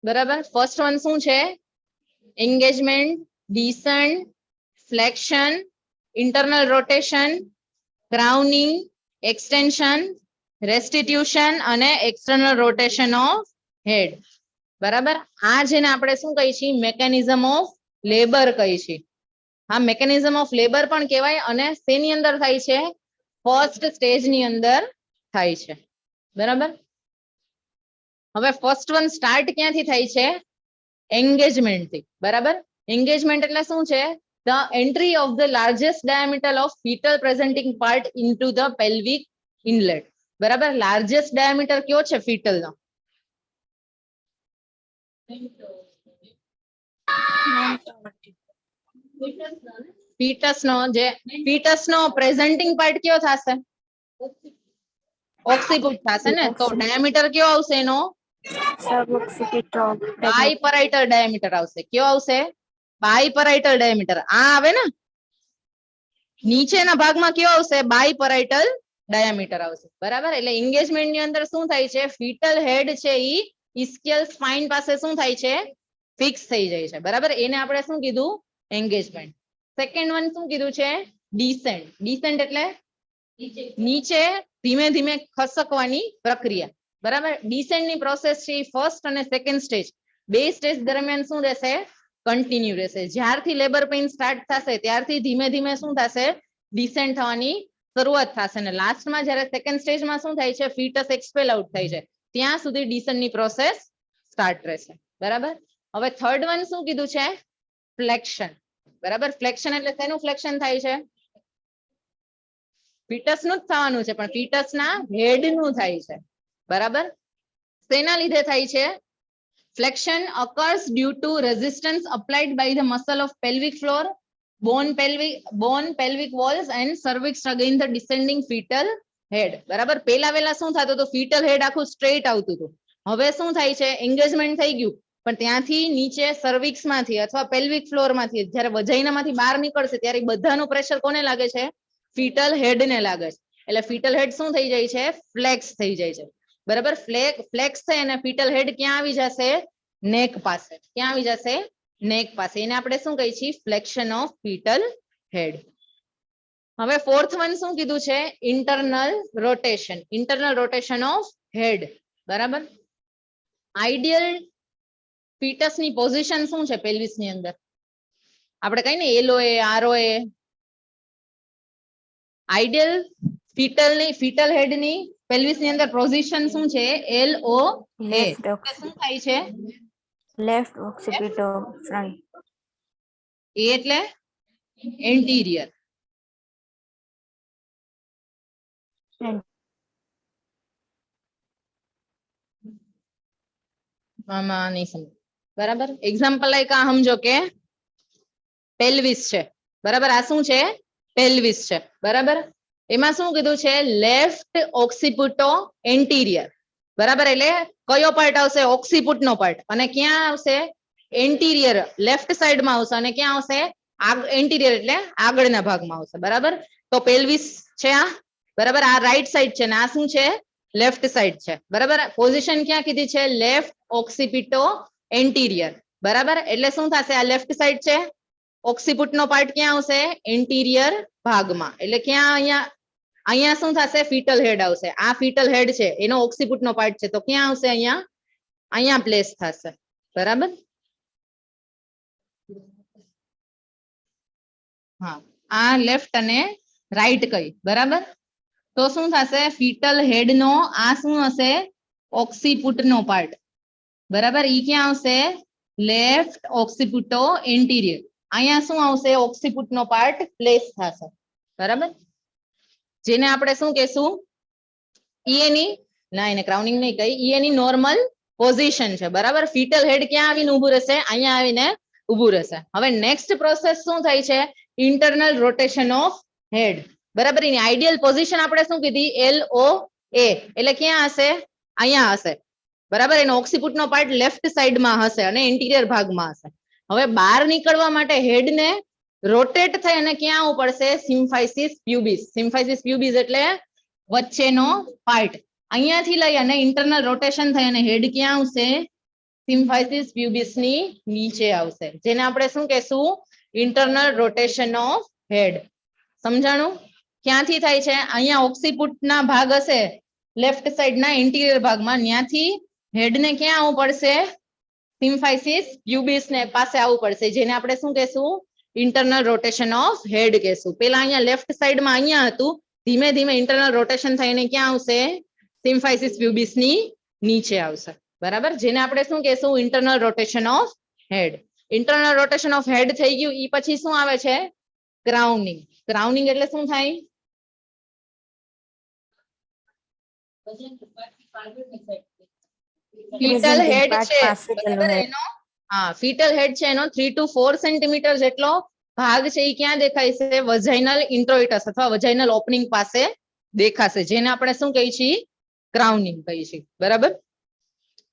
બરાબર. ફર્સ્ટ વન શું છે? Engagement, descent, flexion, internal rotation, crowning, extension, restitution અને એક્સટર્નલ રોટેશન ઓફ હેડ. બરાબર. આ જેને આપણે શું કહી છીએ? મેકેનિઝમ ઓફ લેબર કહી છીએ. હા, મેકેનિઝમ ઓફ લેબર પણ કહેવાય અને શેની અંદર થાય છે? ફર્સ્ટ સ્ટેજની અંદર થાય છે. બરાબર. હવે ફર્સ્ટ વન સ્ટાર્ટ ક્યાંથી થાય છે? એન્ગેજમેન્ટ થી. બરાબર. એન્ગેજમેન્ટ એટલે શું છે? The entry of the largest diameter of fetal presenting part into the pelvic inlet. બરાબર. લાર્જેસ્ટ ડાયામીટર કયો છે ફીટલ નો? ફીટસ નો પ્રેઝન્ટિંગ પાર્ટ કયો થશે? ઓક્સિપુટ થશે ને. તો ડાયામીટર કયો આવશે એનો? બાયપરાઇટલ ડાયામીટર આવશે. કયો આવશે? બાયપરાઇટલ ડાયામીટર. આ આવે ને નીચેના ભાગમાં કયો આવશે? બાયપરાઇટલ ડાયામીટર આવશે. બરાબર. એટલે એન્ગેજમેન્ટ ની અંદર શું થાય છે? ફીટલ હેડ છે ઈ ઇસ્કિયલ સ્પાઇન પાસે શું થાય છે? ફિક્સ થઈ જાય છે. બરાબર. એને આપણે શું કીધું? એન્ગેજમેન્ટ. સેકન્ડ વન શું કીધું છે? ડિસેન્ટ. ડિસેન્ટ એટલે નીચે ધીમે ધીમે ખસકવાની પ્રક્રિયા. બરાબર. ડિસેન્ટ ની પ્રોસેસ છે ફર્સ્ટ અને સેકન્ડ સ્ટેજ બે સ્ટેજ દરમિયાન શું રહેશે? કન્ટિન્યુ રહેશે. જ્યારથી લેબર પેઇન સ્ટાર્ટ થશે ત્યારથી ધીમે ધીમે શું થશે? ડિસેન્ટ થવાની શરૂઆત થશે અને લાસ્ટમાં જ્યારે સેકન્ડ સ્ટેજમાં શું થાય છે? ફીટસ એક્સપેલ આઉટ થાય છે. ત્યાં સુધી ડિસેન્ટ ની પ્રોસેસ સ્ટાર્ટ રહેશે. બરાબર. હવે થર્ડ વન શું કીધું છે? ફ્લેક્શન. બરાબર. ફ્લેક્શન એટલે શેનું ફ્લેક્શન થાય છે? ફીટસ નું જ થવાનું છે પણ ફીટસ ના હેડ નું થાય છે. બરાબર. શેના લીધે થાય છે? ફ્લેક્શન occurs due to resistance applied by the muscle of pelvic floor, bone, pelvic walls and cervix against the descending fetal head. બરાબર. પેલા વેલા શું થતું હતું? ફીટલ હેડ આખું સ્ટ્રેટ આવતું હતું. હવે શું થાય છે? એન્ગેજમેન્ટ થઈ ગયું પણ ત્યાંથી નીચે સર્વિક્સ માંથી અથવા પેલ્વિક ફ્લોર માંથી જ્યારે વજાઇનામાંથી બહાર નીકળશે ત્યારે બધાનું પ્રેશર કોને લાગે છે? ફીટલ હેડ ને લાગે છે. એટલે ફીટલ હેડ શું થઈ જાય છે? ફ્લેક્સ થઈ જાય છે. બરાબર. ફ્લેક્સ થાય અને ફીટલ હેડ ક્યાં આવી જશે? નેક પાસે. ક્યાં આવી જશે? નેક પાસે. એને આપણે શું કહીએ છીએ? Flexion of fetal head. હવે ફોર્થ વન શું કીધું છે? Internal rotation. Internal rotation of head. બરાબર. આઈડિયલ ફીટસ ની પોઝિશન શું છે પેલ્વિસ ની અંદર? આપણે કઈ ને એલઓએ, આરઓએ. આઈડિયલ ફીટલ હેડ ની પેલ્વિસ ની અંદર પોઝિશન શું છે? એલઓ એ. શું થાય છે? Left ઓક્સિપિટો front. એ એટલે એન્ટિરિયર. આમાં નહીં સમજ. બરાબર. એક્ઝામ્પલ લાઈક આ સમજો કે પેલ્વિસ છે. બરાબર. આ શું છે? પેલ્વિસ છે. બરાબર. એમાં શું કીધું છે? Left occipito anterior. બરાબર. એટલે કયો પાર્ટ આવશે? ઓક્સિપુટ નો પાર્ટ. અને ક્યાં આવશે? એન્ટિરિયર લેફ્ટ સાઈડમાં આવશે અને ક્યાં આવશે? એન્ટિરિયર એટલે આગળના ભાગમાં આવશે. બરાબર. તો પેલ્વિસ છે આ. બરાબર. આ રાઈટ સાઈડ છે ને આ શું છે? લેફ્ટ સાઈડ છે. બરાબર. પોઝિશન ક્યાં કીધી છે? Left ઓક્સિપિટો anterior. બરાબર. એટલે શું થશે? આ લેફ્ટ સાઈડ છે. ઓક્સિપુટ નો પાર્ટ ક્યાં આવશે? એન્ટિરિયર ભાગમાં. એટલે ક્યાં? અહીંયા શું થશે? ફીટલ હેડ આવશે. આ ફીટલ હેડ છે એનો ઓક્સિપુટ નો પાર્ટ છે તો ક્યાં આવશે? અહીંયા પ્લેસ થશે. બરાબર. હા, આ લેફ્ટ અને રાઈટ કઈ. બરાબર. તો શું થશે? ફીટલ હેડ નો આ શું હશે? ઓક્સિપુટ નો પાર્ટ. બરાબર. ઈ ક્યાં આવશે? Left occipito anterior. અહીંયા શું આવશે? ઓક્સિપુટ નો પાર્ટ પ્લેસ થશે. બરાબર. જેને આપણે શું કહેશું? ઈએની ના, એને ક્રાઉનિંગ નહીં કહી. ઈએની નોર્મલ પોઝિશન છે. બરાબર. ફીટલ હેડ ક્યાં આવીને ઉભું રહેશે? અહીંયા આવીને ઊભું રહેશે. હવે નેક્સ્ટ પ્રોસેસ શું થાય છે? Internal rotation of head. બરાબર, એની આઈડિયલ પોઝિશન આપણે શું કીધી? LOA, એટલે ક્યાં હશે? અહીંયા હશે. બરાબર, એનો ઓક્સિપુટ નો પાર્ટ લેફ્ટ સાઈડમાં હશે અને ઇન્ટિરિયર ભાગમાં હશે. હવે બહાર નીકળવા માટે હેડને રોટેટ થઈ અને ક્યાં આવવું પડશે? સિમ્ફાઇસિસ પ્યુબિસ. સિમ્ફાઇસિસ પ્યુબિસ એટલે વચ્ચેનો પાર્ટ. અહીંયાથી લઈ અને ઇન્ટરનલ રોટેશન થઈ અને હેડ ક્યાં આવશે? સિમ્ફાઇસિસ પ્યુબિસ ની નીચે આવશે, જેને આપણે શું કહેશું? ઇન્ટરનલ રોટેશન ઓફ હેડ. સમજાણું? ક્યાંથી થાય છે? અહીંયા ઓક્સિપુટ ના ભાગ હશે લેફ્ટ સાઈડ ના ઇન્ટિરિયર ભાગમાં, ત્યાંથી હેડ ને ક્યાં આવવું પડશે? સિમ્ફાઇસિસ પ્યુબિસ ને પાસે આવવું પડશે, જેને આપણે શું કહેશું? ઇન્ટરનલ રોટેશન ઓફ હેડ કહેશું. પેલા અહીંયા લેફ્ટ સાઈડમાં અહીંયા હતું, ધીમે ધીમે ઇન્ટરનલ રોટેશન થઈને ક્યાં આવશે? સિમ્ફાઇસિસ પ્યુબિસ ની નીચે આવશે. બરાબર, જેને આપણે શું કહેશું? Internal rotation of head. Internal rotation of head થઈ ગયું, ઈ પછી શું આવે છે? ક્રાઉનિંગ. ક્રાઉનિંગ એટલે શું થાય? ફીટલ હેડ છે, બરાબર, એનો ફીટલ હેડ છે, એનો 3 to 4 સેન્ટીમીટર જેટલો ભાગ છે એ ક્યાં દેખાય છે? વજાઇનલ ઇન્ટ્રોઇટસ અથવા વજાઇનલ ઓપનિંગ પાસે દેખાશે, જેને આપણે શું કહીએ છીએ? ક્રાઉનિંગ કહીએ છીએ. બરાબર,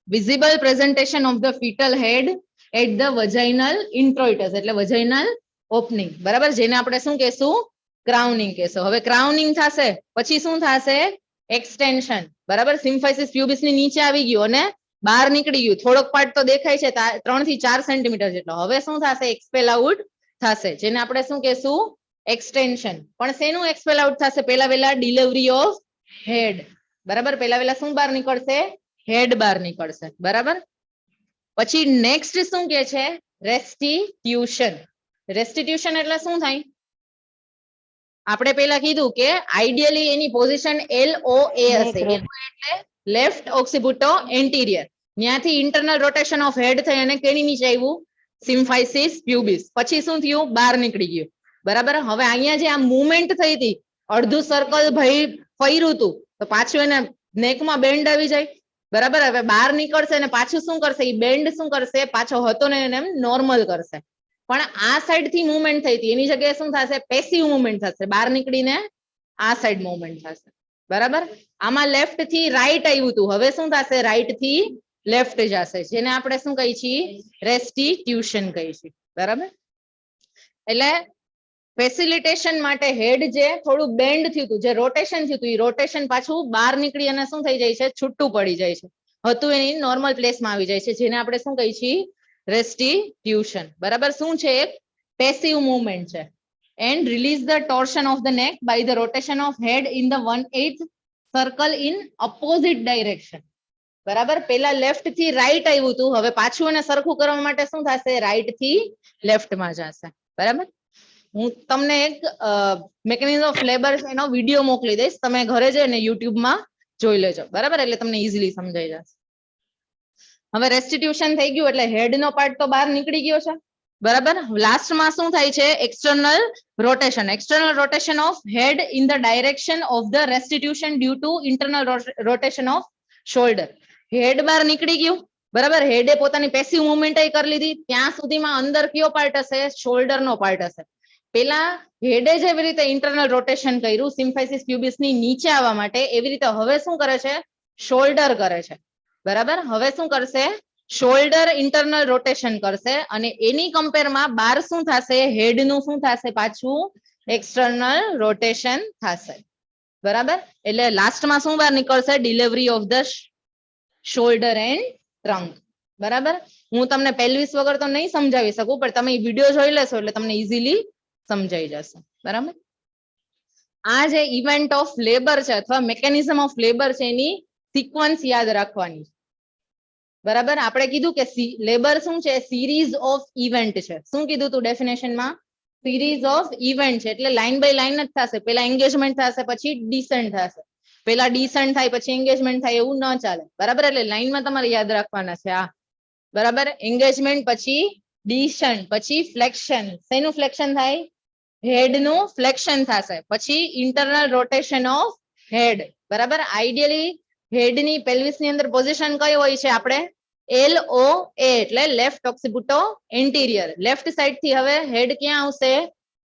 visible presentation of the fetal head at the vaginal introitus એટલે વજાઇનલ ઓપનિંગ. બરાબર, જેને આપણે શું કહેશું? ક્રાઉનિંગ કહેશું. હવે ક્રાઉનિંગ થશે પછી શું થશે? એક્સટેન્શન. બરાબર, સિમ્ફાઇસિસ પ્યુબિસ ની નીચે આવી ગયું અને બહાર નીકળી ગયું. થોડોક પાર્ટ તો દેખાય છે 3 થી 4 સેન્ટીમીટર જેટલો. હવે શું થશે? એક્સપેલ આઉટ થશે, જેને આપણે શું કહેશું? એક્સટેન્શન. પણ શેનું એક્સપેલ આઉટ થશે? પેલા ડિલિવરી ઓફ હેડ. બરાબર, પેલા શું બહાર નીકળશે? હેડ બહાર નીકળશે. બરાબર, પછી નેક્સ્ટ શું કે છે? રેસ્ટિટ્યુશન. રેસ્ટિટ્યુશન એટલે શું થાય? આપણે પેલા કીધું કે આઈડિયલી એની પોઝિશન LOA હશે. LOA એટલે લેફ્ટ ઓક્સિપુટો એન્ટિરિયર. ત્યાંથી ઇન્ટરનલ રોટેશન ઓફ હેડ થઈ અને કેની નીચે આવ્યું? સિમ્ફાઇસિસ પ્યુબિસ. પછી શું થયું? બહાર નીકળી ગયું. બરાબર, હવે અહીંયા જે આ મુવમેન્ટ થઈ હતી, અડધું સર્કલ ભાઈ ફર્યું હતું, તો પાછું એને નેકમાં બેન્ડ આવી જાય. બરાબર, હવે બહાર નીકળશે અને પાછું શું કરશે? એ બેન્ડ શું કરશે? પાછો હતો ને એને નોર્મલ કરશે. પણ આ સાઈડ થી મુવમેન્ટ થઈ હતી, એની જગ્યાએ શું થશે? પેસિવ મુવમેન્ટ થશે. બહાર નીકળીને આ સાઈડ મુવમેન્ટ થશે. બરાબર, આમાં લેફ્ટ થી રાઈટ આવ્યું હતું, હવે શું થશે? રાઈટ થી લેફ્ટ જશે, જેને આપણે શું કહીએ છીએ? રેસ્ટિટ્યુશન કહીએ છીએ. બરાબર, એટલે ફેસિલિટેશન માટે હેડ જે થોડું બેન્ડ થયું હતું, જે રોટેશન થયું હતું, એ રોટેશન પાછું બહાર નીકળી અને શું થઈ જાય છે? છૂટું પડી જાય છે. હતું એની નોર્મલ પ્લેસમાં આવી જાય છે, જેને આપણે શું કહીએ છીએ? રેસ્ટિટ્યુશન. બરાબર, શું છે? એક પેસિવ મૂવમેન્ટ છે. And release the torsion of the neck by the rotation of head in the 1/8 circle in opposite direction. બરાબર, પેલા લેફ્ટ થી રાઈટ આવ્યું હતું, હવે પાછું એને સરખું કરવા માટે શું થશે? રાઈટ થી લેફ્ટમાં જશે. બરાબર, હું તમને એક મેકેનિઝમ ઓફ લેબર એનો વિડીયો મોકલી દઈશ, તમે ઘરે જઈને યુટ્યુબમાં જોઈ લેજો. બરાબર, એટલે તમને ઇઝીલી સમજાઈ જશે. હવે રેસ્ટિટ્યુશન થઈ ગયું એટલે હેડ નો પાર્ટ તો બહાર નીકળી ગયો છે. બરાબર, લાસ્ટમાં શું થાય છે? External rotation. External rotation of head in the direction of the restitution due to internal rotation of shoulder. Head બહાર નીકળી ગયું. બરાબર, હેડે પોતાની પેસિવ મુવમેન્ટ કરી લીધી. ત્યાં સુધીમાં અંદર કયો પાર્ટ હશે? શોલ્ડર નો પાર્ટ હશે. પેલા હેડે જેવી રીતે ઇન્ટરનલ રોટેશન કર્યું સિમ્ફાઇસિસ પ્યુબિસ ની નીચે આવવા માટે, એવી રીતે હવે શું કરે છે? શોલ્ડર કરે છે. બરાબર, હવે શું કરશે? શોલ્ડર ઇન્ટરનલ રોટેશન કરશે અને એની કમ્પેરમાં બહાર શું થશે? હેડ નું શું થશે? પાછું એક્સટર્નલ રોટેશન થશે. બરાબર, એટલે લાસ્ટમાં શું બહાર નીકળશે? Delivery of the shoulder and trunk. બરાબર, હું તમને પેલ્વિસ વગર તો નહીં સમજાવી શકું, પણ તમે વિડીયો જોઈ લેશો એટલે તમને ઇઝીલી સમજાઈ જશે. બરાબર, આ જે ઇવેન્ટ ઓફ લેબર છે અથવા મેકેનિઝમ ઓફ લેબર છે, એની સિક્વન્સ યાદ રાખવાની. બરાબર, આપણે કીધું કે લેબર શું છે? સિરીઝ ઓફ ઇવેન્ટ છે. શું કીધું તું ડેફિનેશનમાં? સિરીઝ ઓફ ઇવેન્ટ છે, એટલે લાઈન બાય લાઈન જ થશે. પેલા એંગેજમેન્ટ થશે, પછી ડિસેન્ટ થશે. પેલા ડિસેન્ટ થાય પછી એંગેજમેન્ટ થાય, એવું ન ચાલે. બરાબર, એટલે લાઈનમાં તમારે યાદ રાખવાના છે આ. બરાબર, એંગેજમેન્ટ પછી ડિસેન્ટ પછી ફ્લેક્શન. શેનું ફ્લેક્શન થાય? હેડ નું ફ્લેક્શન થશે. પછી ઇન્ટરનલ રોટેશન ઓફ હેડ. બરાબર, આઈડિયલી હેડ ની પેલ્વિસ ની અંદર પોઝિશન કઈ હોય છે? આપણે LOA એટલે લેફ્ટ ઓક્સિપિટો એન્ટિરિયર. લેફ્ટ સાઈડ થી હવે હેડ ક્યાં આવશે?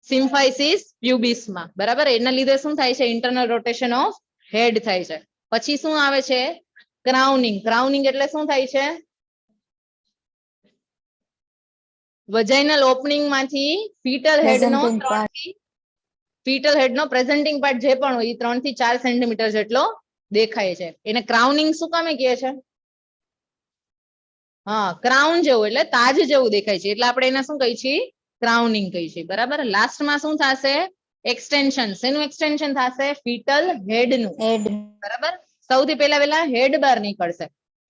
સિમ્ફાઇસિસ પ્યુબિસમાં. બરાબર, એના લીધે શું થાય છે? ઇન્ટરનલ રોટેશન ઓફ હેડ થાય છે. પછી શું આવે છે? ક્રાઉનિંગ. ક્રાઉનિંગ એટલે શું થાય છે? વજાઇનલ ઓપનિંગ માંથી ફીટલ હેડ નો Presenting part. ફીટલ હેડ નો પ્રેઝન્ટિંગ પાર્ટ જે પણ હોય એ 3 થી 4 સેન્ટીમીટર જેટલો દેખાય છે. એને ક્રાઉનિંગ શું કામે કહે છે? હા, ક્રાઉન જેવું એટલે તાજ જેવું દેખાય છે એટલે આપણે એને શું કહીએ છીએ? ક્રાઉનિંગ કહીએ છીએ. બરાબર. લાસ્ટમાં શું થશે? એક્સટેન્શન. શેનું એક્સટેન્શન થશે? ફીટલ હેડ નું. Head. બરાબર. સૌથી પહેલા હેડ બહાર નીકળશે.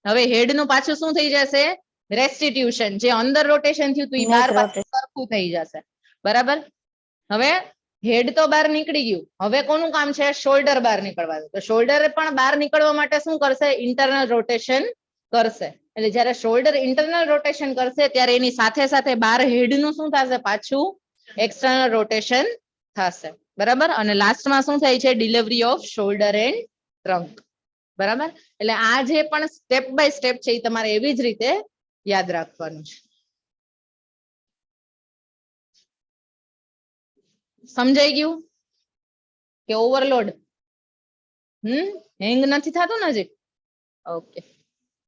હવે હેડ નું પાછું શું થઈ જશે? રેસ્ટિટ્યુશન. જે અંદર રોટેશન થયું હતું એ Neck બહાર rotation. સરખું થઈ જશે. બરાબર. હવે હેડ તો બહાર નીકળી ગયું. હવે કોનું કામ છે? શોલ્ડર બહાર નીકળવાનું. તો શોલ્ડર પણ બહાર નીકળવા માટે શું કરશે? ઇન્ટરનલ રોટેશન કરશે. એટલે જ્યારે શોલ્ડર ઇન્ટરનલ રોટેશન કરશે ત્યારે એની સાથે સાથે બહાર હેડ નું શું થશે? પાછું એક્સટર્નલ રોટેશન થશે. બરાબર. અને લાસ્ટમાં શું થાય છે? Delivery of shoulder and trunk. બરાબર. એટલે આ જે પણ સ્ટેપ બાય સ્ટેપ છે એ તમારે એવી જ રીતે યાદ રાખવાનું છે. સમજાઈ ગયું કે ઓવરલોડ? હેંગ નથી થતું ને હજી? ઓકે.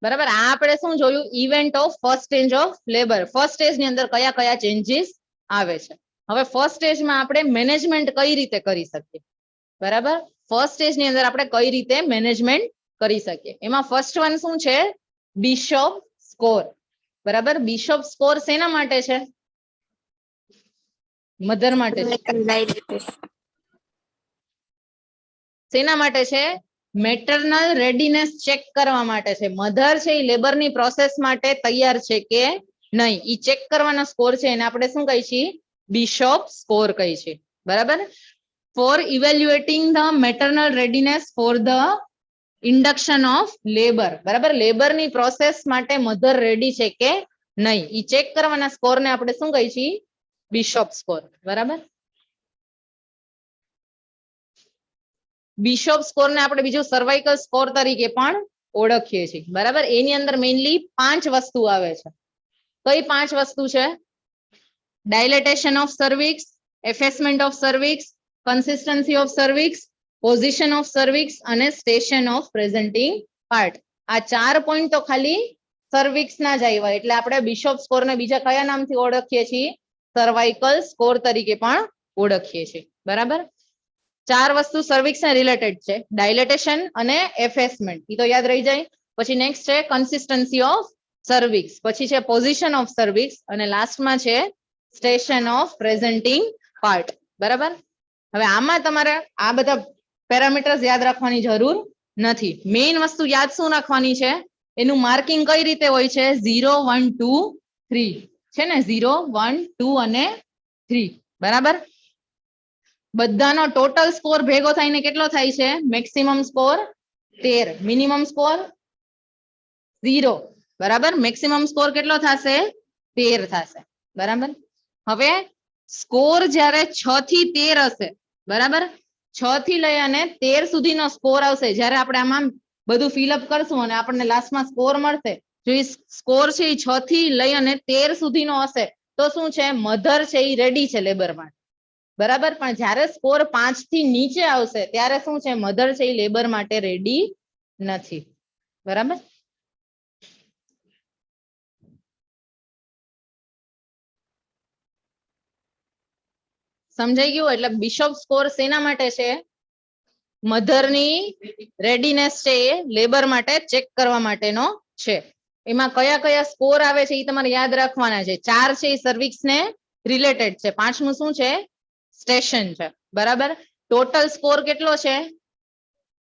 બરાબર. આ આપણે શું જોયું? Event of first stage of labour. First stage ની અંદર કયા કયા ચેન્જીસ આવે છે. હવે ફર્સ્ટ સ્ટેજમાં આપણે મેનેજમેન્ટ કઈ રીતે કરી શકીએ? બરાબર. ફર્સ્ટ સ્ટેજ ની અંદર આપણે કઈ રીતે મેનેજમેન્ટ કરી શકીએ? એમાં ફર્સ્ટ વન શું છે? બિશોપ સ્કોર. બરાબર. બિશોપ સ્કોર શેના માટે છે? મધર માટે છે. શેના માટે છે? મેટરનલ રેડીનેસ ચેક કરવા માટે છે. મધર છે એ લેબરની પ્રોસેસ માટે તૈયાર છે કે નહીં એ ચેક કરવાનો સ્કોર છે. એને આપણે શું કહીએ છીએ? બિશોપ સ્કોર કહીએ છીએ. બરાબર. For evaluating the maternal readiness for the induction of labour. બરાબર. લેબરની પ્રોસેસ માટે મધર રેડી છે કે નહીં એ ચેક કરવાના સ્કોરને આપણે શું કહીએ છીએ? બિશોપ સ્કોર. બરાબર. બિશોપ સ્કોર ને આપણે બીજું સર્વાઇકલ સ્કોર તરીકે પણ ઓળખીએ છીએ. બરાબર. એની અંદર મેઇનલી 5 વસ્તુ આવે છે. કઈ 5 વસ્તુ છે? Dilatation of cervix, effacement of cervix, consistency of cervix, position of cervix અને સ્ટેશન ઓફ પ્રેઝન્ટિંગ પાર્ટ. આ 4 પોઈન્ટ તો ખાલી સર્વિક્સ ના જ આવ્યા એટલે આપણે બિશોપ સ્કોર ને બીજા કયા નામથી ઓળખીએ છીએ? સર્વાઇકલ સ્કોર તરીકે પણ ઓળખીએ છીએ. બરાબર. 4 વસ્તુ સર્વિક્સ ને રિલેટેડ છે. ડાયલેટેશન અને એફેસમેન્ટ એ તો યાદ રહી જાય. પછી નેક્સ્ટ છે કન્સિસ્ટન્સી ઓફ સર્વિક્સ, પછી છે પોઝિશન ઓફ સર્વિક્સ અને લાસ્ટમાં છે સ્ટેશન ઓફ પ્રેઝન્ટિંગ પાર્ટ. બરાબર. હવે આમાં તમારે આ બધા પેરામીટર્સ યાદ રાખવાની જરૂર નથી. મેઇન વસ્તુ યાદ શું રાખવાની છે? એનું માર્કિંગ કઈ રીતે હોય છે? 0, 1, 2, 3 છે ને? 0, 1, 2 અને 3. બરાબર. બધાનો ટોટલ સ્કોર ભેગો થઈને કેટલો થાય છે? Maximum score 13, minimum score 0. બરાબર. મેક્સિમમ સ્કોર કેટલો થશે? 13 થશે. બરાબર. હવે સ્કોર જ્યારે 6 થી 13 હશે. બરાબર. 6 થી લઈ અને 13 સુધીનો સ્કોર આવશે. જ્યારે આપણે આમાં બધું ફિલઅપ કરશું અને આપણને લાસ્ટમાં સ્કોર મળશે. જો એ સ્કોર છે એ 6 થી લઈ અને 13 સુધીનો હશે તો શું છે? મધર છે એ રેડી છે લેબર માટે. બરાબર. પણ જ્યારે સ્કોર 5 થી નીચે આવશે ત્યારે શું છે? મધર છે એ લેબર માટે રેડી નથી. બરાબર. સમજાઈ ગયું? એટલે બિશોપ સ્કોર શેના માટે છે? મધરની રેડીનેસ છે એ લેબર માટે ચેક કરવા માટેનો છે. એમાં કયા કયા સ્કોર આવે છે એ તમારે યાદ રાખવાના છે. 4 છે એ સર્વિક્સ ને રિલેટેડ છે. 5મું શું છે? સ્ટેશન છે. બરાબર. ટોટલ સ્કોર કેટલો છે?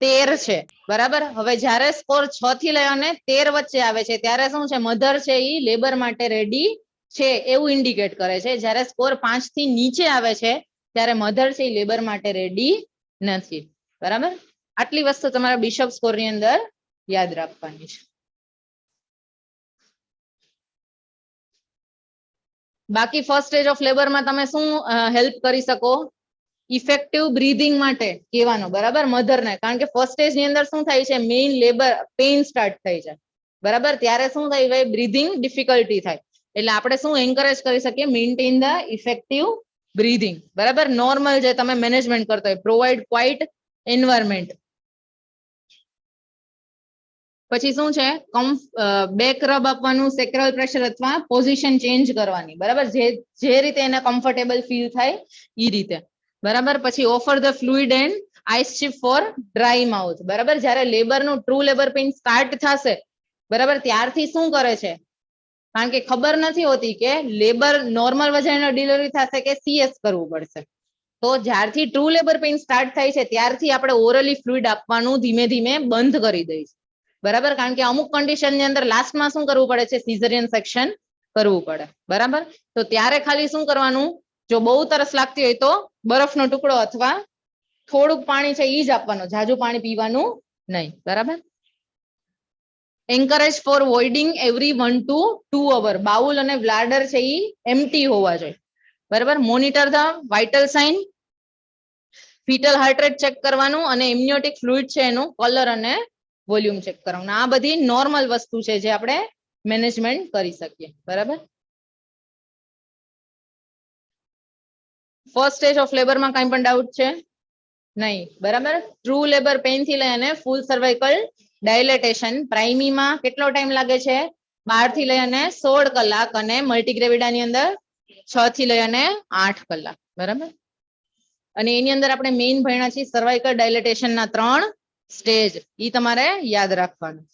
13 છે. બરાબર. હવે જ્યારે સ્કોર 6 થી લઈ અને 13 વચ્ચે આવે છે ત્યારે શું છે? મધર છે એ લેબર માટે રેડી છે એવું ઇન્ડિકેટ કરે છે. જ્યારે સ્કોર 5 થી નીચે આવે છે ત્યારે મધર છે એ લેબર માટે રેડી નથી. બરાબર. આટલી વસ્તુ તમારા બિશોપ સ્કોર ની અંદર યાદ રાખવાની છે. બાકી ફર્સ્ટ સ્ટેજ ઓફ લેબરમાં તમે શું હેલ્પ કરી શકો? ઇફેક્ટિવ બ્રીધિંગ માટે કહેવાનો. બરાબર. મધરને, કારણ કે ફર્સ્ટ સ્ટેજ ની અંદર શું થાય છે? મેઇન લેબર પેઇન સ્ટાર્ટ થાય છે. બરાબર, ત્યારે શું થાય ભાઈ, બ્રીધિંગ ડિફિકલ્ટી થાય. એટલે આપણે શું એન્કરેજ કરી શકીએ, મેન્ટેન ધ ઇફેક્ટિવ બ્રીધિંગ. બરાબર, નોર્મલ જે તમે મેનેજમેન્ટ કરતો હોય, પ્રોવાઈડ ક્વાઇટ એન્વાયરમેન્ટ. પછી શું છે, બેક રબ આપવાનું, સેક્રલ પ્રેશર અથવા પોઝિશન ચેન્જ કરવાની. બરાબર, જે રીતે એને કમ્ફર્ટેબલ ફીલ થાય એ રીતે. બરાબર, પછી offer the fluid and ice chip for dry mouth. બરાબર, જ્યારે લેબરનું ટ્રુ લેબર પેઇન સ્ટાર્ટ થશે, બરાબર, ત્યારથી શું કરે છે, કારણ કે ખબર નથી હોતી કે લેબર નોર્મલ વજાઇનલ ડિલિવરી થશે કે CS કરવું પડશે. તો જ્યારથી ટ્રુ લેબર પેઇન સ્ટાર્ટ થાય છે ત્યારથી આપણે ઓરલી ફ્લુઇડ આપવાનું ધીમે ધીમે બંધ કરી દઈશું. બરાબર, કારણ કે અમુક કન્ડિશનની અંદર લાસ્ટમાં શું કરવું પડે છે, સિઝેરિયન સેક્શન કરવું પડે. બરાબર, તો ત્યારે ખાલી શું કરવાનું, જો બહુ તરસ લાગતી હોય તો બરફનો ટુકડો અથવા થોડુંક પાણી છે એ જ આપવાનું, જાજુ પાણી પીવાનું નહીં. બરાબર, encourage for voiding every 1 to 2 hour. Bowel અને બ્લાડર છે એ એમ્પ્ટી હોવા જોઈએ. બરાબર, monitor the vital sign, fetal heart rate check કરવાનું, અને એમ્નિયોટિક ફ્લુઇડ છે એનું કલર અને વોલ્યુમ ચેક કરવાનું. આ બધી નોર્મલ વસ્તુ છે જે આપણે મેનેજમેન્ટ કરી શકીએ. બરાબર, ફર્સ્ટ સ્ટેજ ઓફ લેબરમાં કઈ પણ ડાઉટ છે નહીં. બરાબર, ટ્રુ લેબર પેઇન થી લઈ અને ફૂલ સર્વાઇકલ ડાયલેટેશન પ્રાઇમીમાં કેટલો ટાઈમ લાગે છે, 12 થી લઈ અને 16 કલાક, અને મલ્ટીગ્રેવિડાની અંદર 6 થી લઈ અને 8 કલાક. બરાબર, અને એની અંદર આપણે મેઇન ભણ્યા છીએ સર્વાઇકલ ડાયલેટેશન ના 3 સ્ટેજ, ઈ તમારે યાદ રાખવાનું.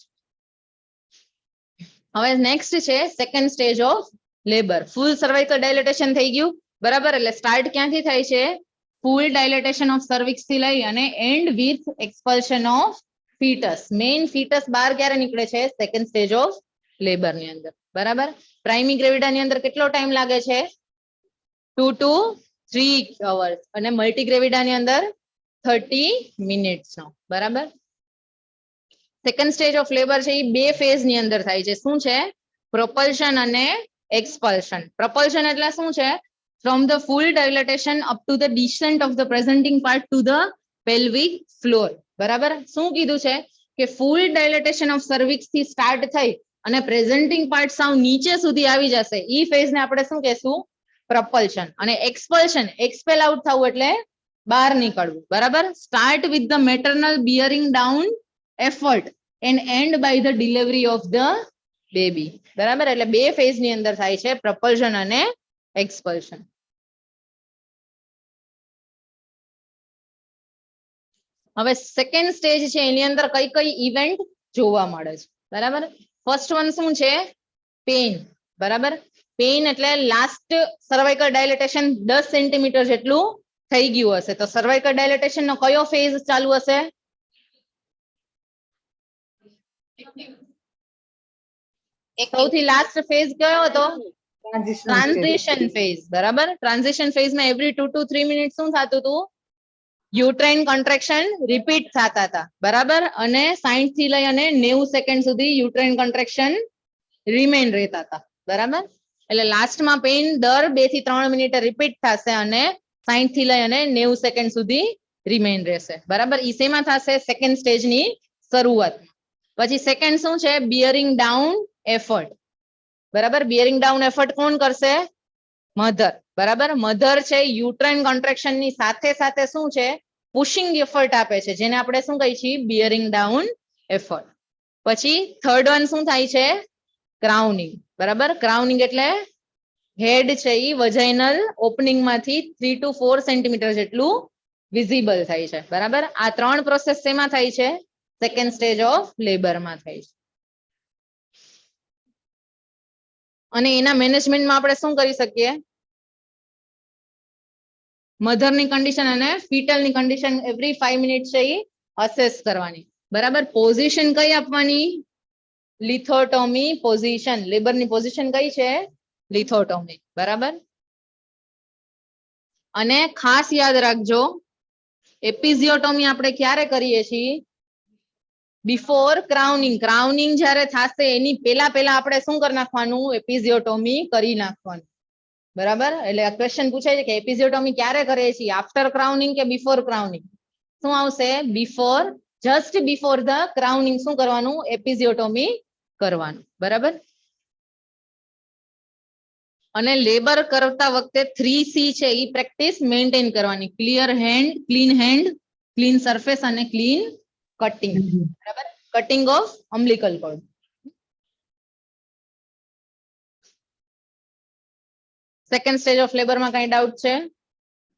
હવે નેક્સ્ટ છે second stage of labour. Full cervical dilatation થઈ ગયું. બરાબર, એટલે સ્ટાર્ટ ક્યાંથી થાય છે, ફૂલ ડાયલેટેશન ઓફ સર્વિક્સ થી લઈ અને end with expulsion of fetus. Main fetus બહાર ક્યારે નીકળે છે, સેકન્ડ સ્ટેજ ઓફ લેબર ની અંદર. બરાબર, પ્રાઇમી ગ્રેવિડાની અંદર કેટલો ટાઈમ લાગે છે, 2 to 3 અવર્સ, અને મલ્ટીગ્રેવિડાની અંદર 30 મિનિટ્સ નો. બરાબર, સેકન્ડ સ્ટેજ ઓફ લેબર છે એ 2 ફેઝ ની અંદર થાય છે. શું છે, પ્રોપલ્શન અને એક્સપલ્શન. પ્રોપલ્શન એટલે શું છે, from the full dilatation up to the descent of the presenting part to the pelvic floor. બરાબર, શું કીધું છે કે ફૂલ ડાયલેટેશન ઓફ સર્વિક્સ થી સ્ટાર્ટ થઈ અને પ્રેઝન્ટિંગ પાર્ટ સાવ નીચે સુધી આવી જશે, ઈ ફેઝ ને આપણે શું કહેશું, પ્રપલ્શન. અને એક્સપલ્શન, એક્સપેલ આઉટ થવું એટલે બહાર નીકળવું. બરાબર, start with the maternal bearing down effort and end by the delivery of the baby. બરાબર, એટલે 2 ફેઝ ની અંદર થાય છે, પ્રપલ્શન અને એક્સપલ્શન. હવે સેકન્ડ સ્ટેજ છે એની અંદર કઈ કઈ ઇવેન્ટ જોવા મળે છે. બરાબર, ફર્સ્ટ વન શું છે, પેઇન. બરાબર, પેઇન એટલે લાસ્ટ સર્વાઇકલ ડાયલેટેશન 10 સેન્ટીમીટર જેટલું થઈ ગયું હશે, તો સર્વાઇકલ ડાયલેટેશન નો કયો ફેઝ ચાલુ હશે, સૌથી લાસ્ટ ફેઝ કયો હતો, ટ્રાન્ઝિશન ફેઝ. બરાબર, ટ્રાન્ઝિશન ફેઝ માં એવરી 2 to 3 મિનિટ શું થતું હતું, યુટ્રાઇન કોન્ટ્રેક્શન રિપીટ થતા હતા. બરાબર, અને 60 થી લઈ અને 90 સેકન્ડ સુધી યુટ્રાઇન કોન્ટ્રેક્શન રિમેઇન રહેતા હતા. બરાબર, એટલે લાસ્ટમાં પેઇન દર 2 થી 3 મિનિટે રિપીટ થશે અને 60 થી લઈ અને 90 સેકન્ડ સુધી રિમેઇન રહેશે. બરાબર, ઈ શેમાં થશે, સેકન્ડ સ્ટેજની શરૂઆત. પછી સેકન્ડ શું છે, બિયરિંગ ડાઉન એફર્ટ. બરાબર, બિયરિંગ ડાઉન એફર્ટ કોણ કરશે, મધર. બરાબર, મધર છે યુટ્રાઇન કોન્ટ્રેક્શન ની સાથે સાથે શું છે, પુશિંગ એફર્ટ આપે છે, જેને આપણે શું કહીએ છીએ, બિયરિંગ ડાઉન એફર્ટ. પછી થર્ડ વન શું થાય છે, ક્રાઉનિંગ. બરાબર, ક્રાઉનિંગ એટલે હેડ છે એ વજાઇનલ ઓપનિંગ માંથી 3 to 4 સેન્ટીમીટર જેટલું વિઝિબલ થાય છે. બરાબર, આ 3 પ્રોસેસ શેમાં થાય છે, સેકન્ડ સ્ટેજ ઓફ લેબરમાં થાય છે. અને એના મેનેજમેન્ટમાં આપણે શું કરી શકીએ, મધરની કન્ડિશન અને ફીટલની કન્ડિશન એવરી 5 મિનિટ છે એ અસેસ કરવાની. બરાબર, પોઝિશન કઈ આપવાની, લિથોટોમી પોઝિશન. લેબરની પોઝિશન કઈ છે, લિથોટોમી. બરાબર, અને ખાસ યાદ રાખજો, એપિઝિયોટોમી આપણે ક્યારે કરીએ છીએ, બિફોર ક્રાઉનિંગ. ક્રાઉનિંગ જ્યારે થશે એની પહેલા આપણે શું કરી નાખવાનું, એપિઝિયોટોમી કરી નાખવાનું. બરાબર, એટલે આ ક્વેશ્ચન પૂછાય છે કે એપિઝિયોટોમી ક્યારે કરીએ છીએ, આફ્ટર ક્રાઉનિંગ કે બિફોર ક્રાઉનિંગ. શું આવશે, before, just before the crowning શું કરવાનું, એપિઝિયોટોમી કરવાનું, બરાબર. અને લેબર કરતા વખતે 3C છે એ પ્રેક્ટિસ મેન્ટેન કરવાની. ક્લીન સરફેસ અને ક્લીન કટિંગ, બરાબર. Cutting of umbilical cord. Second stage of labour માં કઈ ડાઉટ છે?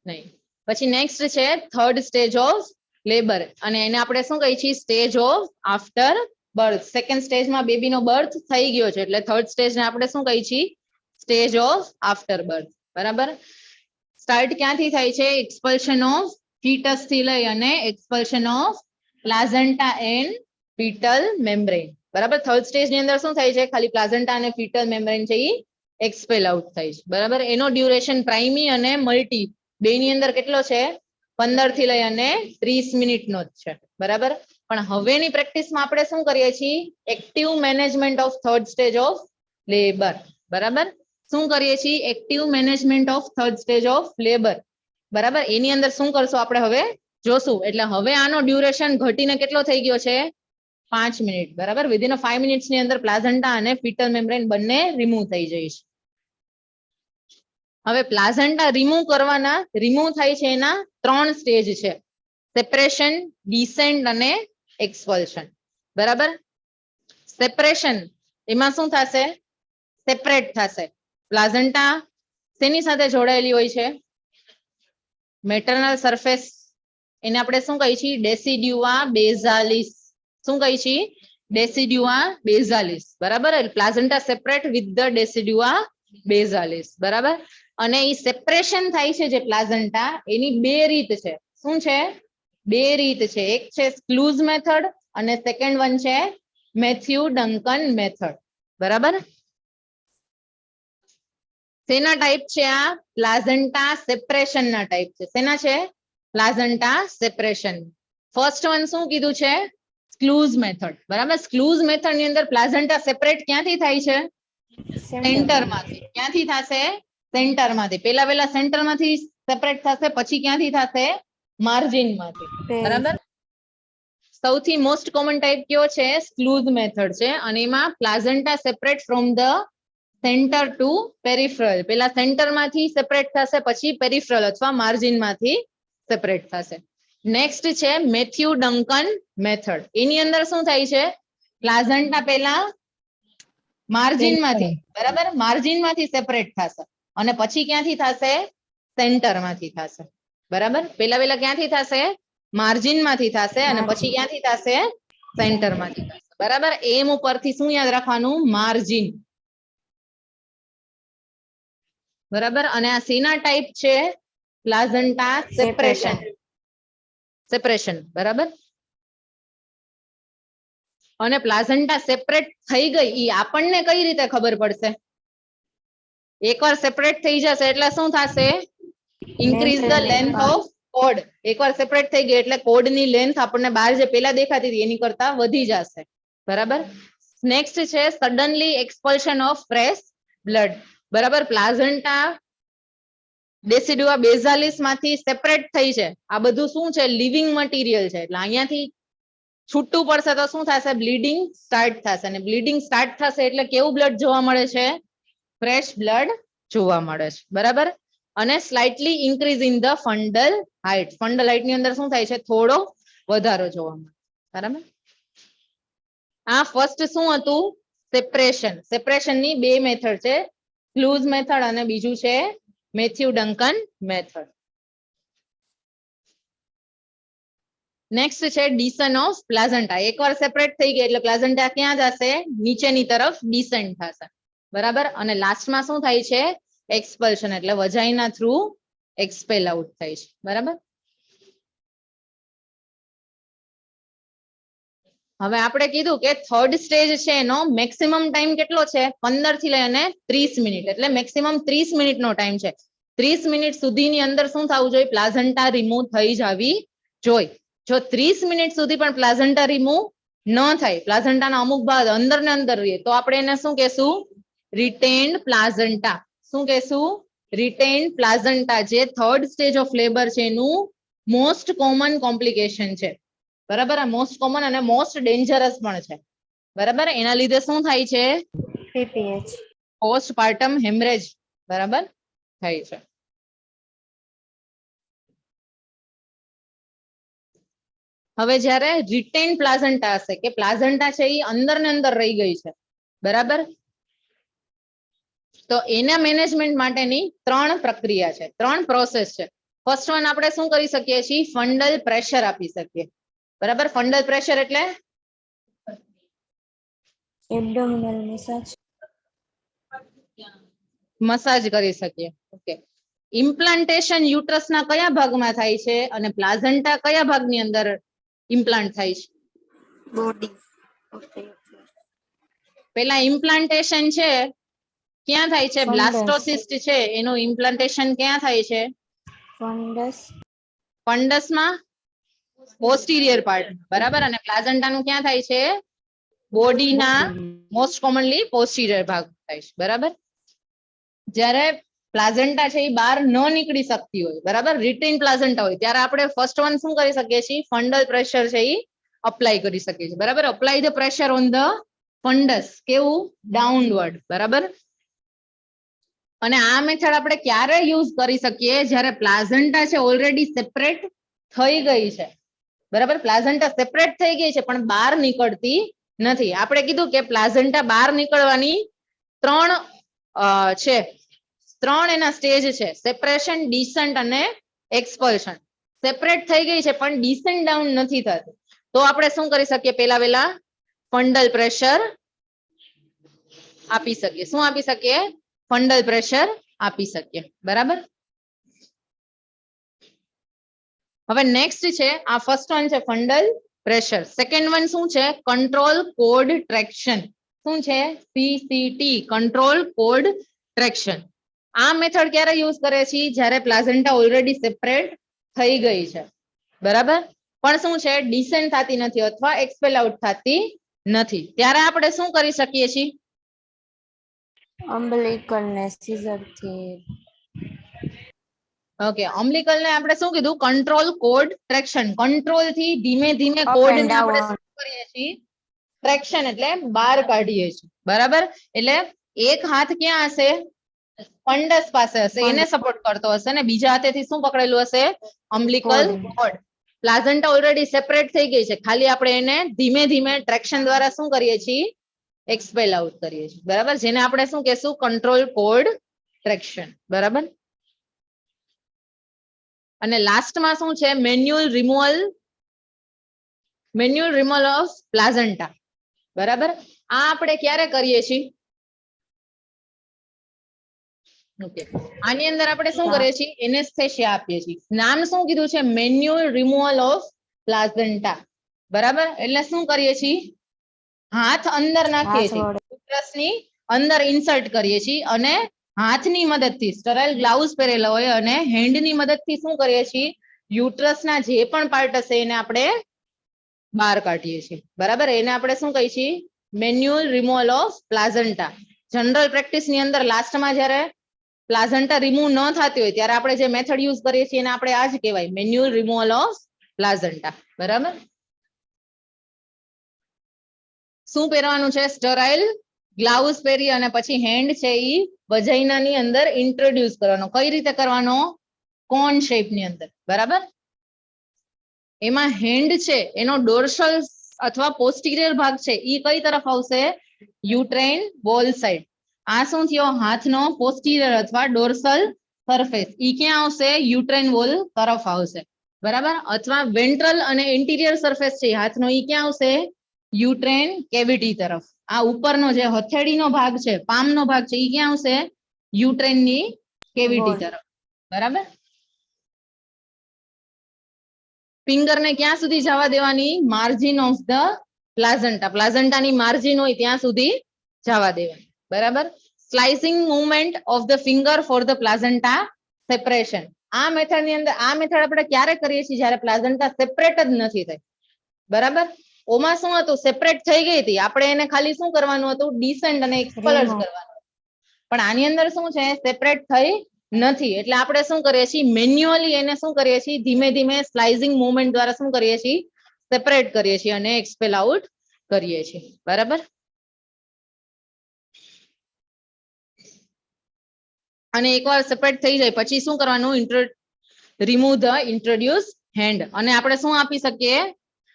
નહીં. પછી નેક્સ્ટ છે થર્ડ સ્ટેજ ઓફ લેબર, અને એને આપણે શું કહીએ છીએ? Stage of after birth. Second સ્ટેજમાં બેબીનો બર્થ થઈ ગયો છે એટલે થર્ડ સ્ટેજને આપણે શું કહીએ છીએ? સ્ટેજ ઓફ આફ્ટર બર્થ, બરાબર. સ્ટાર્ટ ક્યાંથી થાય છે? એક્સપલ્શન ઓફ ફીટસ થી લઈ અને એક્સપલ્શન ઓફ પ્લાઝન્ટા એન્ડ ફીટલ મેમ્બ્રેન, બરાબર. થર્ડ સ્ટેજ ની અંદર શું થાય છે? ખાલી પ્લાઝન્ટા અને ફીટલ મેમ્બ્રેન છે એ એક્સપેલ આઉટ થાય છે, બરાબર. એનો ડ્યુરેશન પ્રાઇમી અને મલ્ટી બેની અંદર કેટલો છે? 15 થી લઈ અને 30 મિનિટનો જ છે, બરાબર. પણ હવેની પ્રેક્ટિસમાં આપણે શું કરીએ છીએ? Active management of third stage of labour, બરાબર. શું કરીએ છીએ? Active management of third stage of labour, બરાબર. એની અંદર શું કરશો આપણે હવે જોશું. એટલે હવે આનો ડ્યુરેશન ઘટીને કેટલો થઈ ગયો છે? 5 મિનિટ, બરાબર. વિધિન 5 મિનિટ્સ ની અંદર પ્લાઝન્ટા અને ફીટલ મેમ્બ્રેન બંને રિમૂવ થઈ જાય છે. હવે પ્લાઝન્ટા રિમૂવ થાય છે એના 3 સ્ટેજ છે: સેપરેશન, ડિસેન્ટ અને એક્સપલ્શન, બરાબર. સેપરેશન એમાં શું થશે? સેપરેટ થશે. પ્લાઝન્ટા શેની સાથે જોડાયેલી હોય છે? મેટર્નલ સરફેસ, એને આપણે શું કહીએ છીએ? ડેસિડ્યુઆ બેઝાલિસ. શું કહીએ છીએ? ડેસિડ્યુઆ બેઝાલિસ, બરાબર. પ્લાઝન્ટા સેપરેટ વિથ ધ ડેસિડ્યુઆ બેઝાલિસ, બરાબર. અને એ સેપરેશન થાય છે જે પ્લાઝન્ટા, એની 2 રીત છે. શું છે? 2 રીત છે. એક છે સ્ક્લૂઝ મેથડ અને સેકન્ડ વન છે મેથ્યુ ડંકન મેથડ, બરાબર. શેના ટાઈપ છે આ? પ્લાઝન્ટા સેપરેશન ના ટાઈપ છે. શેના છે? પ્લાઝન્ટા સેપરેશન. ફર્સ્ટ વન શું કીધું છે? સ્ક્લૂઝ મેથડ, બરાબર. સ્ક્લૂઝ મેથડ ની અંદર પ્લાઝન્ટા સેપરેટ ક્યાંથી થાય છે? સેન્ટર માંથી. ક્યાંથી થશે? સેન્ટર માંથી. પેલા સેન્ટર માંથી સેપરેટ થશે, પછી ક્યાંથી થશે? માર્જિન માંથી, બરાબર. સૌથી મોસ્ટ કોમન ટાઈપ કયો છે? સ્ક્લૂઝ મેથડ છે, અને એમાં placenta separate from the centre to peripheral. પેલા સેન્ટર માંથી સેપરેટ થશે, પછી પેરિફરલ અથવા માર્જિન માંથી સેપરેટ થશે. નેક્સ્ટ છે મેથ્યુ ડંકન મેથડ. એની અંદર શું થાય છે? પ્લાઝન્ટા પેલા માર્જિન માંથી, બરાબર, માર્જિન માંથી સેપરેટ થશે અને પછી ક્યાંથી થશે? સેન્ટર માંથી થશે, બરાબર. પેલા ક્યાંથી થશે? માર્જિન માંથી થશે અને પછી ક્યાંથી થશે? સેન્ટર માંથી થશે, બરાબર. એમ ઉપરથી શું યાદ રાખવાનું? માર્જિન, બરાબર. અને આ સીના ટાઈપ છે? પ્લાઝન્ટા સેપરેશન, બરાબર. અને પ્લાઝન્ટા સેપરેટ થઈ ગઈ એ આપણને કઈ રીતે ખબર પડશે? એકવાર સેપરેટ થઈ જશે એટલે શું થશે? Increase the length of code. એકવાર સેપરેટ થઈ ગઈ એટલે કોડની લેન્થ આપણને બહાર જે પેલા દેખાતી હતી એની કરતા વધી જશે, બરાબર. નેક્સ્ટ છે સડનલી એક્સપલ્શન ઓફ ફ્રેશ બ્લડ, બરાબર. પ્લાઝન્ટા ડેસિડ્યુઆ બેઝાલિસ માંથી સેપરેટ થઈ છે. આ બધું શું છે? લિવિંગ મટીરિયલ છે. એટલે અહીંયાથી છૂટું પડશે તો શું થશે? બ્લીડિંગ સ્ટાર્ટ થશે, અને બ્લીડિંગ સ્ટાર્ટ થશે એટલે કેવું બ્લડ જોવા મળે છે? ફ્રેશ બ્લડ જોવા મળે છે, બરાબર. અને slightly increase in the fundal height. Fundal height ની અંદર શું થાય છે? થોડો વધારો જોવા મળે, બરાબર. આ ફર્સ્ટ શું હતું? સેપરેશન. સેપરેશન ની 2 મેથડ છે, સ્ક્લૂઝ મેથડ અને બીજું છે મેથ્યુ ડંકન મેથડ. નેક્સ્ટ છે ડિસન ઓફ પ્લાઝન્ટા. એકવાર સેપરેટ થઈ ગઈ એટલે પ્લાઝન્ટા ક્યાં જશે? નીચેની તરફ ડિસેન્ટ થશે, બરાબર. અને લાસ્ટમાં શું થાય છે? એક્સપલ્શન, એટલે વજાઇના થ્રુ એક્સપેલ આઉટ થાય છે, બરાબર. હવે આપણે કીધું કે થર્ડ સ્ટેજ છે એનો મેક્સિમમ ટાઈમ કેટલો છે? 15 થી લઈ અને 30 મિનિટ, એટલે મેક્સિમમ 30 મિનિટનો ટાઈમ છે. 30 મિનિટ સુધીની અંદર શું થવું જોઈએ? પ્લાઝન્ટા રિમૂવ થઈ જવી જોઈએ. જો 30 મિનિટ સુધી પણ પ્લાઝન્ટા રિમૂવ ન થાય, પ્લાઝન્ટાના અમુક ભાગ અંદર ને અંદર રહીએ, તો આપણે એને શું કહેશું? રિટેન્ડ પ્લાઝન્ટા. શું કહેશું? રિટેન્ડ પ્લાઝન્ટા, જે થર્ડ સ્ટેજ ઓફ લેબર છે એનું મોસ્ટ કોમન કોમ્પ્લિકેશન છે, બરાબર. આ મોસ્ટ કોમન અને મોસ્ટ ડેન્જરસ પણ છે. બરાબર, એના લીધે શું થાય છે? PPH. પોસ્ટપાર્ટમ હેમરેજ બરાબર થાય છે. હવે જ્યારે રિટેન પ્લાઝન્ટા હશે કે પ્લાઝન્ટા છે એ અંદર ને અંદર રહી ગઈ છે બરાબર, તો એના મેનેજમેન્ટ માટેની 3 પ્રક્રિયા છે, 3 પ્રોસેસ છે. ફર્સ્ટ વન આપણે શું કરી શકીએ છીએ? ફંડલ પ્રેશર આપી શકીએ બરાબર. ફંડલ પ્રેશર એટલે Abdominal massage. મસાજ કરી શકીએ. ઓકે. ઇમ્પ્લાન્ટેશન યુટ્રસના કયા ભાગમાં થાય છે અને પ્લાઝન્ટા કયા ભાગની અંદર ઇમ્પ્લાન્ટ થાય છે? Body of the uterus. પેલા ઇમ્પ્લાન્ટેશન છે ક્યાં થાય છે? Fundus. બ્લાસ્ટોસિસ્ટ છે એનું ઇમ્પ્લાન્ટેશન ક્યાં થાય છે? Fundus. ફંડસમાં પોસ્ટિરિયર પાર્ટ બરાબર, અને પ્લાઝન્ટાનું ક્યાં થાય છે? બોડીના મોસ્ટ કોમનલી પોસ્ટિરિયર ભાગ થાય છે બરાબર. જ્યારે પ્લાઝન્ટા છે એ બહાર ન નીકળી શકતી હોય બરાબર, રિટેન પ્લાઝન્ટા હોય, ત્યારે આપણે ફર્સ્ટ વન શું કરી શકીએ છીએ? ફંડલ પ્રેશર છે એ અપ્લાય કરી શકીએ છીએ બરાબર. Apply the pressure on the fundus. કેવું? ડાઉનવર્ડ બરાબર. અને આ મેથડ આપણે ક્યારે યુઝ કરી શકીએ? જ્યારે પ્લાઝન્ટા છે ઓલરેડી સેપરેટ થઈ ગઈ છે બરાબર. પ્લાઝન્ટા સેપરેટ થઈ ગઈ છે પણ બહાર નીકળતી નથી. આપણે કીધું કે પ્લાઝન્ટા બહાર નીકળવાની 3 છે, 3 એના સ્ટેજ છે: સેપરેશન, ડિસન્ટ અને એક્સપલ્શન. સેપરેટ થઈ ગઈ છે પણ ડિસન્ટ ડાઉન નથી થતી, તો આપણે શું કરી શકીએ? પેલા ફંડલ પ્રેશર આપી શકીએ. શું આપી શકીએ? ફંડલ પ્રેશર આપી શકીએ બરાબર. હવે નેક્સ્ટ છે, આ ફર્સ્ટ વન છે ફંડલ પ્રેશર. સેકન્ડ વન શું છે? Control code traction. શું છે? CCT, control code traction. આ મેથડ ક્યારે યુઝ કરે છે? જ્યારે પ્લાઝન્ટા ઓલરેડી સેપરેટ થઈ ગઈ છે બરાબર, પણ શું છે? ડિસેન્ટ થતી નથી અથવા એક્સપેલ આઉટ થતી નથી, ત્યારે આપણે શું કરી શકીએ છીએ? Umbilical ને scissor થી. ઓકે, અમ્બલિકલ ને આપણે શું કીધું? Control code traction. કંટ્રોલ થી ધીમે ધીમે Up કોડ and ને આપણે down. શું કરીએ છીએ? ટ્રેક્શન એટલે બહાર કાઢીએ છીએ બરાબર. એટલે એક હાથ ક્યાં હશે? ફંડસ પાસે હશે, એને સપોર્ટ કરતો હશે, ને બીજા હાથેથી શું પકડેલું હશે? અમ્બલિકલ Body. કોડ. પ્લાઝન્ટા ઓલરેડી સેપરેટ થઈ ગઈ છે, ખાલી આપણે એને ધીમે ધીમે ટ્રેક્શન દ્વારા શું કરીએ છીએ? એક્સપેલ આઉટ કરીએ છીએ બરાબર, જેને આપણે શું કહેશું? કંટ્રોલ કોડ ટ્રેક્શન બરાબર. અને લાસ્ટમાં શું છે? મેન્યુઅલ રિમૂવલ ઓફ પ્લાઝન્ટા બરાબર. આ આપણે ક્યારે કરીએ છીએ? ઓકે, આની અંદર આપણે શું કરીએ છીએ? એનેસ્થેસિયા આપીએ છીએ. નામ શું કીધું છે? મેન્યુઅલ રિમૂવલ ઓફ પ્લાઝન્ટા બરાબર. એટલે શું કરીએ છીએ? હાથ અંદર નાખીએ છીએ, યુટ્રસની અંદર ઇન્સર્ટ કરીએ છીએ અને હાથની મદદથી, સ્ટરાઇલ ગ્લાઉઝ પહેરેલા હોય અને હેન્ડની મદદથી શું કરીએ છીએ? યુટ્રસના જે પણ પાર્ટ હશે એને આપણે બહાર કાઢીએ છીએ બરાબર. એને આપણે શું કહીએ છીએ? Manual removal of placenta. General પ્રેક્ટિસની અંદર લાસ્ટમાં જ્યારે પ્લાઝન્ટા રિમૂવ ન થતી હોય ત્યારે આપણે જે મેથડ યુઝ કરીએ છીએ એને આપણે આ જ કહેવાય, મેન્યુઅલ રિમૂવલ ઓફ પ્લાઝન્ટા બરાબર. શું પહેરવાનું છે? સ્ટરાઇલ ગ્લાઉઝ પહેરી અને પછી હેન્ડ છે એ વજાઇનાની અંદર ઇન્ટ્રોડ્યુસ કરવાનો. કઈ રીતે કરવાનો? કોન શેપની અંદર બરાબર. એમાં હેન્ડ છે એનો ડોર્સલ અથવા પોસ્ટિરિયર ભાગ છે એ કઈ તરફ આવશે? યુટ્રેન વોલ સાઈડ. આ શું થયો? હાથનો પોસ્ટિરિયર અથવા ડોર્સલ સરફેસ ઈ ક્યાં આવશે? યુટ્રેન વોલ તરફ આવશે બરાબર. અથવા વેન્ટ્રલ અને એન્ટિરિયર સરફેસ છે હાથનો, ઈ ક્યાં આવશે? યુટ્રેન કેવિટી તરફ. આ ઉપરનો જે હથેળીનો ભાગ છે, પામનો ભાગ છે, ઈ ક્યાં આવશે? યુટ્રેનની કેવિટી તરફ બરાબર. ફિંગરને ક્યાં સુધી જવા દેવાની? Margin of the placenta. પ્લાઝન્ટાની માર્જિન હોય ત્યાં સુધી જવા દેવાની બરાબર. Slicing movement of the finger for the placenta separation. આ મેથડની અંદર આ મેથડ આપણે ક્યારે કરીએ છીએ? જ્યારે પ્લાઝન્ટા સેપરેટ જ નથી થઈ બરાબર. ઓમાં શું હતું? સેપરેટ થઈ ગઈ હતી, આપણે એને ખાલી શું કરવાનું હતું? ડિસેન્ટ અને એક્સપલ જ કરવાનું. પણ આની અંદર શું છે? સેપરેટ થઈ નથી, એટલે આપણે શું કરીએ છીએ? મેન્યુઅલી એને શું કરીએ છીએ? ધીમે ધીમે સ્લાઇસિંગ મૂવમેન્ટ દ્વારા શું કરીએ છીએ? સેપરેટ કરીએ છીએ અને એક્સપેલ આઉટ કરીએ છીએ, બરાબર. અને એકવાર સેપરેટ થઈ જાય પછી શું કરવાનું? Remove the introduce hand. અને આપણે શું આપી શકીએ?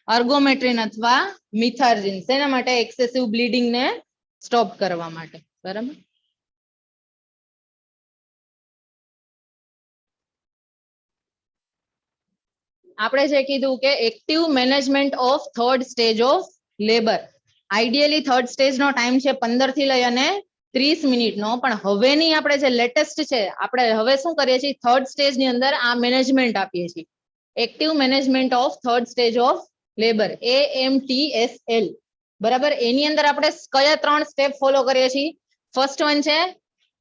અર્ગોમેટ્રિન અથવા મિથાર્જિન. શેના માટે? એક્સેસિવ બ્લીડિંગ ને સ્ટોપ કરવા માટે, બરાબર. આપણે જે કીધું કે active management of third stage of labour. Ideally third stage નો ટાઈમ છે 15 થી લઈ અને 30 મિનિટનો, પણ હવેની આપણે જે લેટેસ્ટ છે, આપણે હવે શું કરીએ છીએ? થર્ડ સ્ટેજ ની અંદર આ મેનેજમેન્ટ આપીએ છીએ. Active management of third stage of labour, AMTSL, બરાબર. એની અંદર આપણે કયા 3 સ્ટેપ ફોલો કરીએ છીએ? ફર્સ્ટ વન છે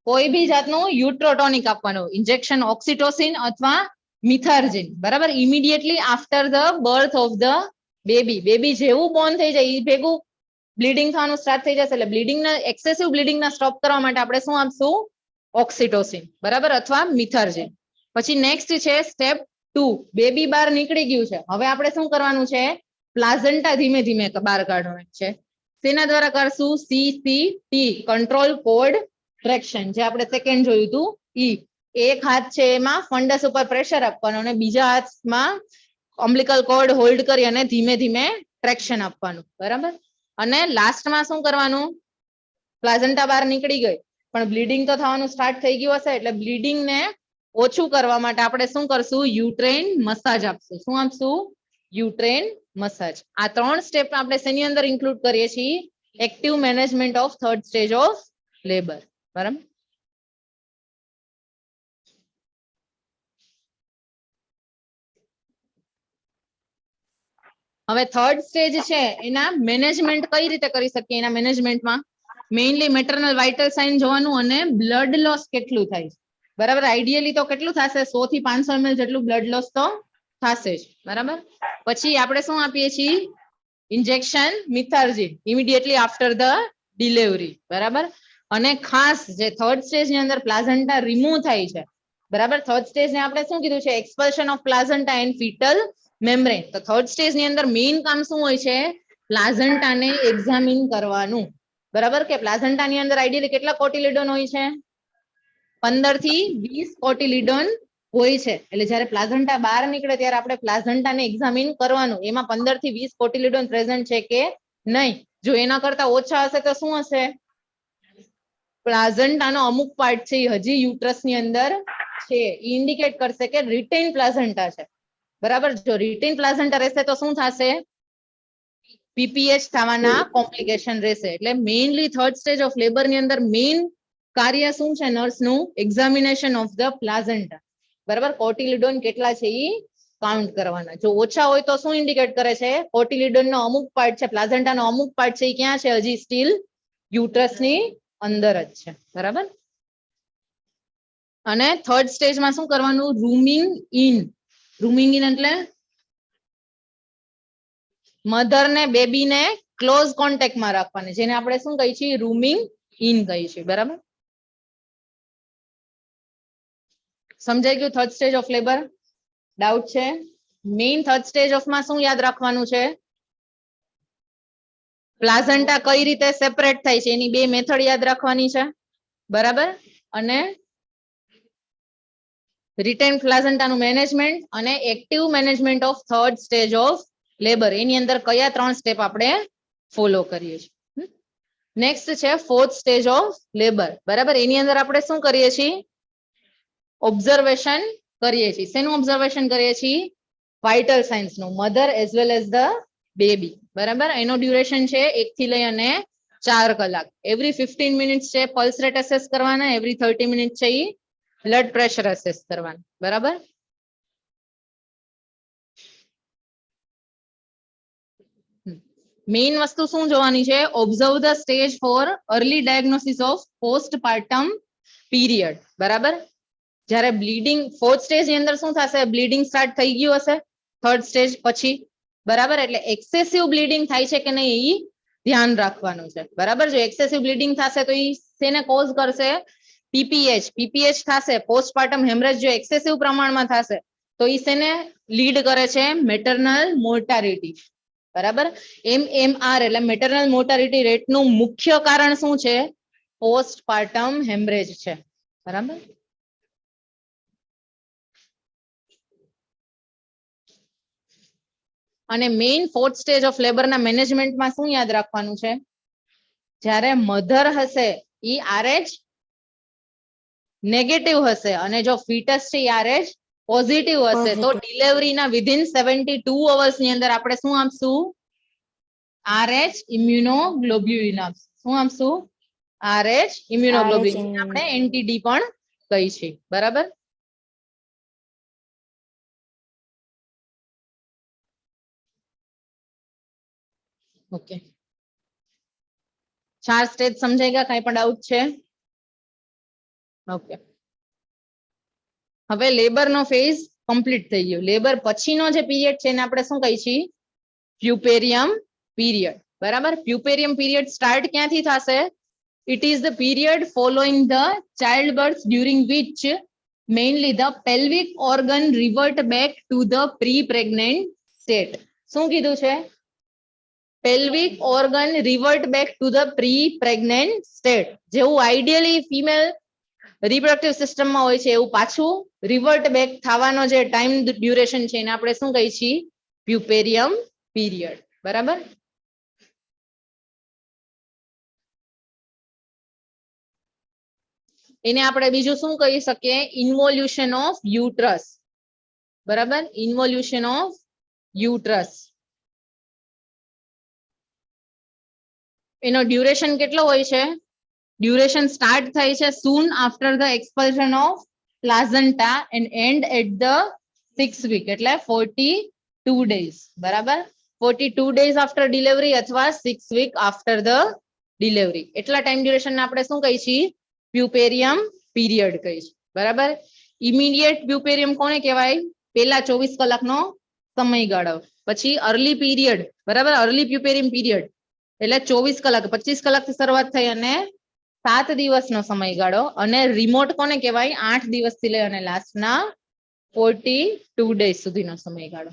કોઈ બી જાતનું યુટ્રોટોનિક આપવાનું, ઇન્જેક્શન ઓક્સિટોસિન અથવા મિથાર્જિન, બરાબર. Immediately after the birth of the baby. Baby જેવું બોર્ન થઈ જાય એ ભેગું બ્લીડિંગ થવાનું સ્ટાર્ટ થઈ જશે, એટલે બ્લીડિંગના એક્સેસિવ બ્લીડિંગના સ્ટોપ કરવા માટે આપણે શું આપશું? ઓક્સિટોસિન, બરાબર, અથવા મિથાર્જિન. પછી નેક્સ્ટ છે સ્ટેપ 2. બેબી બહાર નીકળી ગયું છે, હવે આપણે શું કરવાનું છે? પ્લાઝન્ટા ધીમે ધીમે બહાર કાઢવાનું છે. તેના દ્વારા કરશું CCT, કંટ્રોલ કોડ ટ્રેક્શન, જે આપણે સેકન્ડ જોયું હતું. એક હાથ છે એમાં ફંડસ ઉપર પ્રેશર આપવાનું અને બીજા હાથમાં અમ્બલિકલ કોર્ડ હોલ્ડ કરી અને ધીમે ધીમે ટ્રેક્શન આપવાનું, બરાબર. અને લાસ્ટમાં શું કરવાનું? પ્લાઝન્ટા બહાર નીકળી ગઈ પણ બ્લીડિંગ તો થવાનું સ્ટાર્ટ થઈ ગયું હશે, એટલે બ્લીડિંગ ને ઓછું કરવા માટે આપણે શું કરશું? યુટ્રેન મસાજ આપશું. શું આપશું? યુટ્રેન મસાજ. આ 3 સ્ટેપ આપણે શેની અંદર ઇન્ક્લુડ કરીએ છીએ? Active management of third stage of labour, બરાબર. હવે થર્ડ સ્ટેજ છે એના મેનેજમેન્ટ કઈ રીતે કરી શકીએ? એના મેનેજમેન્ટમાં મેઇનલી મેટર્નલ વાઇટલ સાઇન જોવાનું અને બ્લડ લોસ કેટલું થાય છે, બરાબર. આઈડિયલી તો કેટલું થશે? 100 થી 500 ml જેટલું બ્લડ લોસ તો થશે જ, બરાબર. પછી આપણે શું આપીએ છીએ? Injection Methergine immediately after the delivery, બરાબર. અને ખાસ જે થર્ડ સ્ટેજ ની અંદર પ્લાઝન્ટા રિમૂવ થાય છે, બરાબર. થર્ડ સ્ટેજ ને આપણે શું કીધું છે? Expulsion of પ્લાઝન્ટા and ફીટલ membrane. તો થર્ડ સ્ટેજ ની અંદર મેઇન કામ શું હોય છે? પ્લાઝન્ટાને એક્ઝામિન કરવાનું, બરાબર. કે પ્લાઝન્ટા ની અંદર આઈડિયલી કેટલા કોટિલિડોન હોય છે? 15 થી 20 કોટિલિડોન હોય છે. એટલે જ્યારે પ્લાઝન્ટા બહાર નીકળે ત્યારે આપણે પ્લાઝન્ટાને એક્ઝામિન કરવાનું, એમાં 15 થી 20 કોટિલિડોન પ્રેઝન્ટ છે કે નહીં. જો એના કરતા ઓછા હશે તો શું હશે? પ્લાઝન્ટાનો અમુક પાર્ટ છે એ હજી યુટ્રસ ની અંદર છે, એ ઇન્ડિકેટ કરશે કે રિટેન પ્લાઝન્ટા છે, બરાબર. જો રિટેન પ્લાઝન્ટા રહેશે તો શું થશે? PPH થવાના કોમ્પ્લિકેશન રહેશે. એટલે mainly third stage of labour ની અંદર મેઇન કાર્ય શું છે? નર્સનું એક્ઝામિનેશન ઓફ ધ પ્લાઝન્ટા, બરાબર. કોટિલિડોન કેટલા છે એ કાઉન્ટ કરવાના. જો ઓછા હોય તો શું ઇન્ડિકેટ કરે છે? કોટિલિડોન નો અમુક પાર્ટ છે, પ્લાઝન્ટા નો અમુક પાર્ટ છે એ ક્યાં છે? હજી સ્ટીલ યુટ્રસ ની અંદર જ છે, બરાબર. અને થર્ડ સ્ટેજમાં શું કરવાનું? રૂમિંગ ઇન. રૂમિંગ ઇન એટલે મધર ને બેબી ને ક્લોઝ કોન્ટેક્ટમાં રાખવાની, જેને આપણે શું કહીએ છીએ? રૂમિંગ ઇન કહીએ છીએ, બરાબર. સમજાઈ ગયું? Third stage of labour doubt છે? મેઇન થર્ડ સ્ટેજ ઓફ માં શું યાદ રાખવાનું છે? પ્લાઝન્ટા કઈ રીતે સેપરેટ થાય છે એની 2 મેથડ યાદ રાખવાની છે, બરાબર. અને રિટેન પ્લાઝન્ટાનું મેનેજમેન્ટ અને active management of third stage of labour, એની અંદર કયા 3 સ્ટેપ આપણે ફોલો કરીએ છીએ? નેક્સ્ટ છે ફોર્થ સ્ટેજ ઓફ લેબર, બરાબર. એની અંદર આપણે શું કરીએ છીએ? ઓબ્ઝર્વેશન કરીએ છીએ. શેનું ઓબ્ઝર્વેશન કરીએ છીએ? વાઇટલ સાઇન્સ નું, mother as well as the baby, બરાબર. એનો ડ્યુરેશન છે 1 થી લઈ અને 4 કલાક. એવરી 15 મિનિટ્સ છે પલ્સ રેટ એસેસ કરવાના, એવરી 30 મિનિટ છે એ બ્લડ પ્રેશર એસેસ કરવાનું, બરાબર. મેઇન વસ્તુ શું જોવાની છે? Observe the stage four early diagnosis of postpartum period, બરાબર. જ્યારે બ્લીડિંગ ફોર્થ સ્ટેજ ની અંદર શું થશે? બ્લીડિંગ સ્ટાર્ટ થઈ ગયું હશે થર્ડ સ્ટેજ પછી, બરાબર. એટલે એક્સેસિવ બ્લીડિંગ થાય છે કે નહીં એ ધ્યાન રાખવાનું છે, બરાબર. જો એક્સેસિવ બ્લીડિંગ થશે તો એ શેને કોઝ કરશે? PPH. PPH થશે, પોસ્ટપાર્ટમ હેમરેજ જો એક્સેસિવ પ્રમાણમાં થશે તો એ શેને લીડ કરે છે? મેટર્નલ મોર્ટાલિટી, બરાબર. MMR એટલે મેટરનલ મોર્ટાલિટી રેટ નું મુખ્ય કારણ શું છે? પોસ્ટપાર્ટમ હેમરેજ છે. બરાબર. અને main fourth stage of labour ના મેનેજમેન્ટમાં શું યાદ રાખવાનું છે? જ્યારે મધર હશે ઈ RH નેગેટિવ હશે અને જો ફીટસ છે ઈ RH પોઝિટિવ હશે તો Positive. ડિલિવરીના વિધિન 72 અવર્સ ની અંદર આપણે શું આપશું? RH ઇમ્યુનોગ્લોબ્યુલિન આપશું. શું આપશું? RH immunoglobulin. RH આપણે એનટીડી પણ કહી છે. બરાબર. ઓકે, 4 સ્ટેજ સમજાઈ ગયા? કઈ પણ ડાઉટ છે? ઓકે, હવે લેબર નો ફેઝ કમ્પ્લીટ થઈ ગયો. લેબર પછીનો જે પીરિયડ છે એને આપણે શું કહીએ છીએ? પ્યુપેરિયમ પીરિયડ. બરાબર. પ્યુપેરિયમ પીરિયડ સ્ટાર્ટ ક્યાંથી થશે? It is the period following the childbirth during which mainly the pelvic organ revert back to the pre-pregnant state. શું કીધું છે? pelvic organ revert back to the pre-pregnant state. જેવું આઈડિયલી ફિમેલ રિપ્રોડક્ટિવ સિસ્ટમમાં હોય છે એવું પાછું રિવર્ટ બેક થવાનો જે ટાઈમ ડ્યુરેશન છે એને આપણે શું કહીએ છીએ? પ્યુપેરિયમ પીરિયડ. બરાબર. એને આપણે બીજું શું કહી શકીએ? ઇન્વોલ્યુશન ઓફ યુટ્રસ. બરાબર. ઇન્વોલ્યુશન ઓફ યુટ્રસ. એનો ડ્યુરેશન કેટલો હોય છે? ડ્યુરેશન સ્ટાર્ટ થાય છે soon after the expulsion of placenta and end at the 6th week એટલે 42 days. બરાબર. 42 days after delivery અથવા 6 week after the delivery. એટલા ટાઈમ ડ્યુરેશન આપણે શું કહીએ છીએ? પ્યુપેરિયમ પીરિયડ કહીએ છીએ. બરાબર. ઇમિડિયેટ પ્યુપેરિયમ કોને કહેવાય? પેલા 24 કલાકનો સમયગાળો. પછી અર્લી પીરિયડ. બરાબર. અર્લી પ્યુપેરિયમ પીરિયડ એટલે 24 કલાક 25 કલાકથી શરૂઆત થઈ અને 7 દિવસનો સમયગાળો. અને રિમોટ કોને કહેવાય? 8 દિવસથી લઈ અને લાસ્ટના 42 ડેઝ સુધીનો સમયગાળો.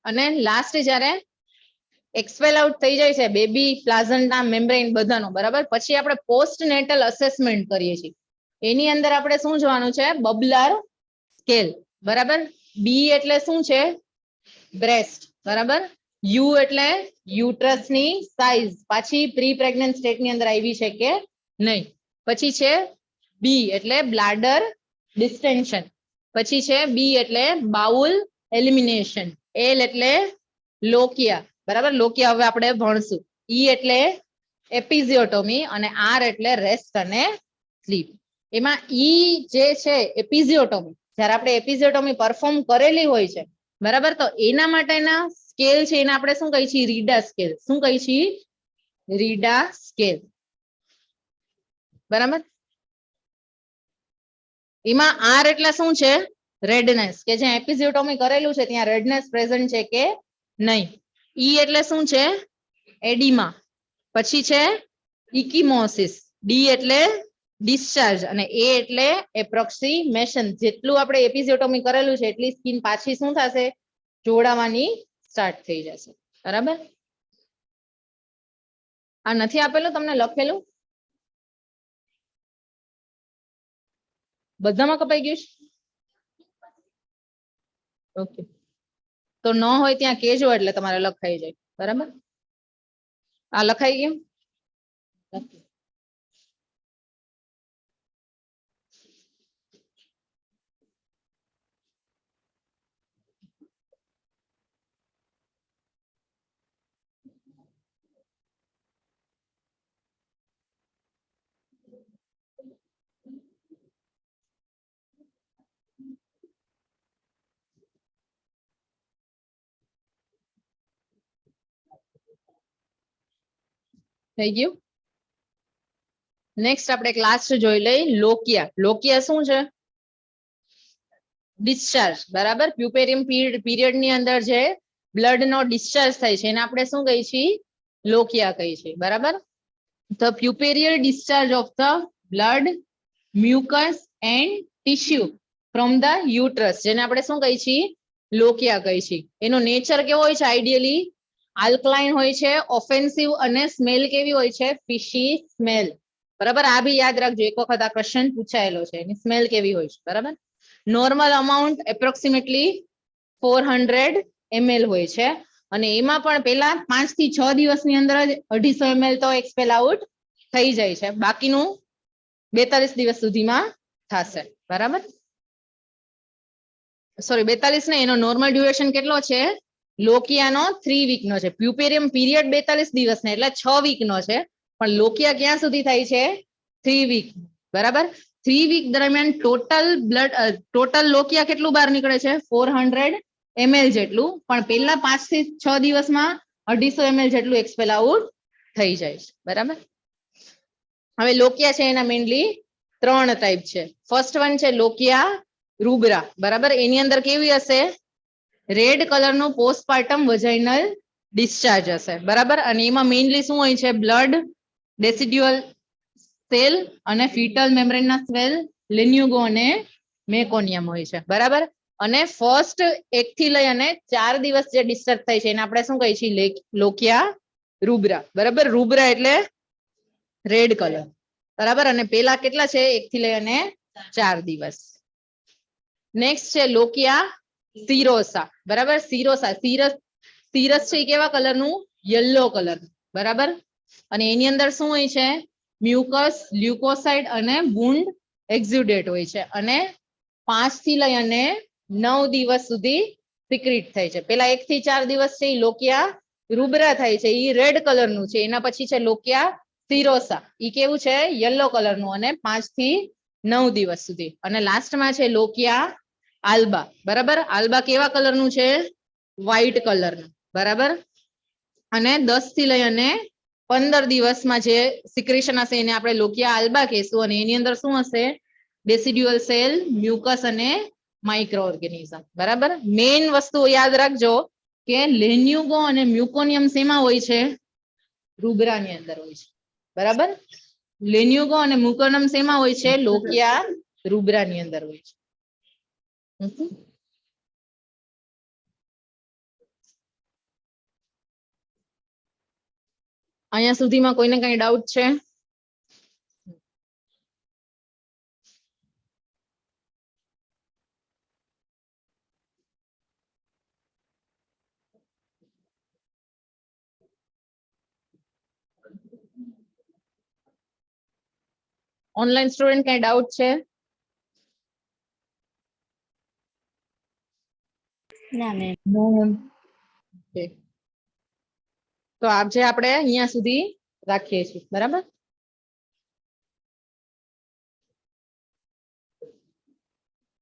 અને લાસ્ટ જ્યારે એક્સપેલ આઉટ થઈ જાય છે બેબી પ્લાઝન્ટા મેમ્બ્રેન બધાનો. બરાબર. પછી આપણે પોસ્ટ નેટલ અસેસમેન્ટ કરીએ છીએ. એની અંદર આપણે શું જોવાનું છે? Bubbler scale. બરાબર. બી એટલે શું છે? બ્રેસ્ટ. બરાબર. યુ એટલે યુટ્રસની સાઇઝ પાછી પ્રી પ્રેગ્નન્ટ સ્ટેટ ની અંદર આવી છે કે નહીં. પછી છે બી એટલે બ્લાડર ડિસ્ટેન્શન. પછી છે બી એટલે બાઉલ એલિમિનેશન. એલ એટલે લોકિયા. બરાબર. લોકિયા હવે આપણે ભણશું. ઈ એટલે એપિઝિયોટોમી અને આર એટલે રેસ્ટ અને સ્લીપ. એમાં ઈ જે છે એપિઝિયોટોમી, જ્યારે આપણે એપિઝિયોટોમી પરફોર્મ કરેલી હોય છે. બરાબર. તો એના માટેના સ્કેલ છે એને આપણે શું કહીએ છીએ? રીડા સ્કેલ. શું કહીએ છીએ? રીડા સ્કેલ. બરાબર. એમાં આર એટલે શું છે? રેડનેસ, કે જ્યાં એપિઝિયોટોમી કરેલું છે ત્યાં રેડનેસ પ્રેઝન્ટ છે કે નહીં. ઈ એટલે શું છે? એડિમા. પછી છે ઇકિમોસિસ. ડી એટલે ડિસ્ચાર્જ અને એ એટલે એપ્રોક્સિમેશન. જેટલું આપણે એપિઝિયોટોમી કરેલું છે એટલી સ્કિન પાછી શું થશે? જોડાવાની સ્ટાર્ટ થઈ જશે. બરાબર. આ નથી આપેલું તમને લખેલું? બધામાં કપાઈ ગયું છે? ઓકે, તો ન હોય ત્યાં કેજો એટલે તમારે લખાઈ જાય. બરાબર. આ લખાઈ ગયું? થઈ ગયું? નેક્સ્ટ આપણે ક્લાસ જોઈ લઈ લોકિયા. લોકિયા શું છે? ડિસ્ચાર્જ. બરાબર. પ્યુપેરિયમ પીરિયડ ની અંદર જે બ્લડ નો ડિસ્ચાર્જ થાય છે એને આપણે શું કહીએ છીએ? લોકિયા કહીએ છીએ. બરાબર. The puparial discharge of the blood, mucus and tissue from the uterus, જેને આપણે શું કહી છીએ? લોકિયા કહી છીએ. એનો નેચર કેવો હોય છે? આઈડિયલી આલ્કલાઇન હોય છે, ઓફેન્સિવ, અને સ્મેલ કેવી હોય છે? ફિશી સ્મેલ. બરાબર, આ બી યાદ રાખજો, એક વખત આ ક્વેશ્ચન પૂછાયેલો છે. એની સ્મેલ કેવી હોય છે? બરાબર. નોર્મલ અમાઉન્ટ એપ્રોક્સિમેટલી 400 ml હોય છે, અને એમાં પણ પેલા 5 થી 6 દિવસની અંદર જ 250 ml તો એક્સપેલ આઉટ થઈ જાય છે. બાકીનું 42 દિવસ સુધીમાં થશે. બરાબર, સોરી 42 ને, એનો નોર્મલ ડ્યુરેશન કેટલો છે? લોકિયાનો 3 વીક નો છે. પ્યુપેરિયમ પીરિયડ 42 દિવસ ને એટલે 6 વીક નો છે, પણ લોકિયા ક્યાં સુધી થાય છે? 3 વીક. બરાબર, 3 વીક દરમિયાન ટોટલ લોકિયા કેટલું બહાર નીકળે છે? 400 ml જેટલું, પણ પેલા 5 થી 6 દિવસમાં 250 ml જેટલું એક્સપેલ આઉટ થઈ જાય છે. બરાબર, હવે લોકિયા છે એના મેઇનલી 3 ટાઈપ છે. ફર્સ્ટ વન છે લોકિયા રૂબ્રા. બરાબર, એની અંદર કેવી હશે? રેડ કલર નું પોસ્ટપાર્ટમ વજાઇનલ ડિસ્ચાર્જ હશે. બરાબર, અને એમાં મેઇનલી શું હોય છે? બ્લડ, ડેસિડ્યુઅલ સેલ અને ફીટલ મેમ્બ્રેન ના સેલ, લેન્યુગો અને મેકોનિયમ હોય છે. બરાબર, અને ફર્સ્ટ 1 થી લઈ અને 4 દિવસ જે ડિસ્ચાર્જ થાય છે એને આપણે શું કહીએ છીએ? લોકિયા રૂબ્રા. બરાબર, રૂબ્રા એટલે રેડ કલર. બરાબર, અને પેલા કેટલા છે? 1 થી લઈ અને 4 દિવસ. નેક્સ્ટ છે લોકિયા સિરોસા. બરાબર, સિરોસા, સિરસ છે એ કેવા કલર નું? Yellow colour. બરાબર, અને એની અંદર શું હોય છે? મ્યુકસ, લ્યુકોસાઇડ અને વુન્ડ એક્ઝ્યુડેટ હોય છે, અને 5 થી લઈ અને 9 દિવસ સુધી સિક્રિટ થાય છે. પેલા 1 થી 4 દિવસ છે એ લોકિયા રૂબ્રા થાય છે, એ રેડ કલર નું છે. એના પછી છે લોકિયા સિરોસા, એ કેવું છે? યલો કલર નું, અને 5 થી 9 દિવસ સુધી. અને લાસ્ટમાં છે લોકિયા આલ્બા. બરાબર, આલ્બા કેવા કલર નું છે? વ્હાઈટ કલર નું. બરાબર, અને 10 થી લઈ અને 15 દિવસમાં જે સિક્રેશન હશે એને આપણે લોકિયા આલ્બા કહેશું, અને એની અંદર શું હશે? ડેસિડ્યુઅલ સેલ, મ્યુકસ અને માઇક્રો ઓર્ગેનિઝમ. બરાબર, મેઇન વસ્તુ યાદ રાખજો કે લેન્યુગો અને મ્યુકોનિયમ શેમાં હોય છે? રૂબ્રાની અંદર હોય છે. બરાબર, લેન્યુગો અને મ્યુકોનિયમ શેમાં હોય છે? લોકિયા રૂબ્રાની અંદર હોય છે. અહીંયા સુધીમાં કોઈને કઈ ડાઉટ છે? ઓનલાઈન સ્ટુડન્ટ કઈ ડાઉટ છે? ના મેમ. તો આજે આપણે અહીંયા સુધી રાખીએ છીએ. બરાબર.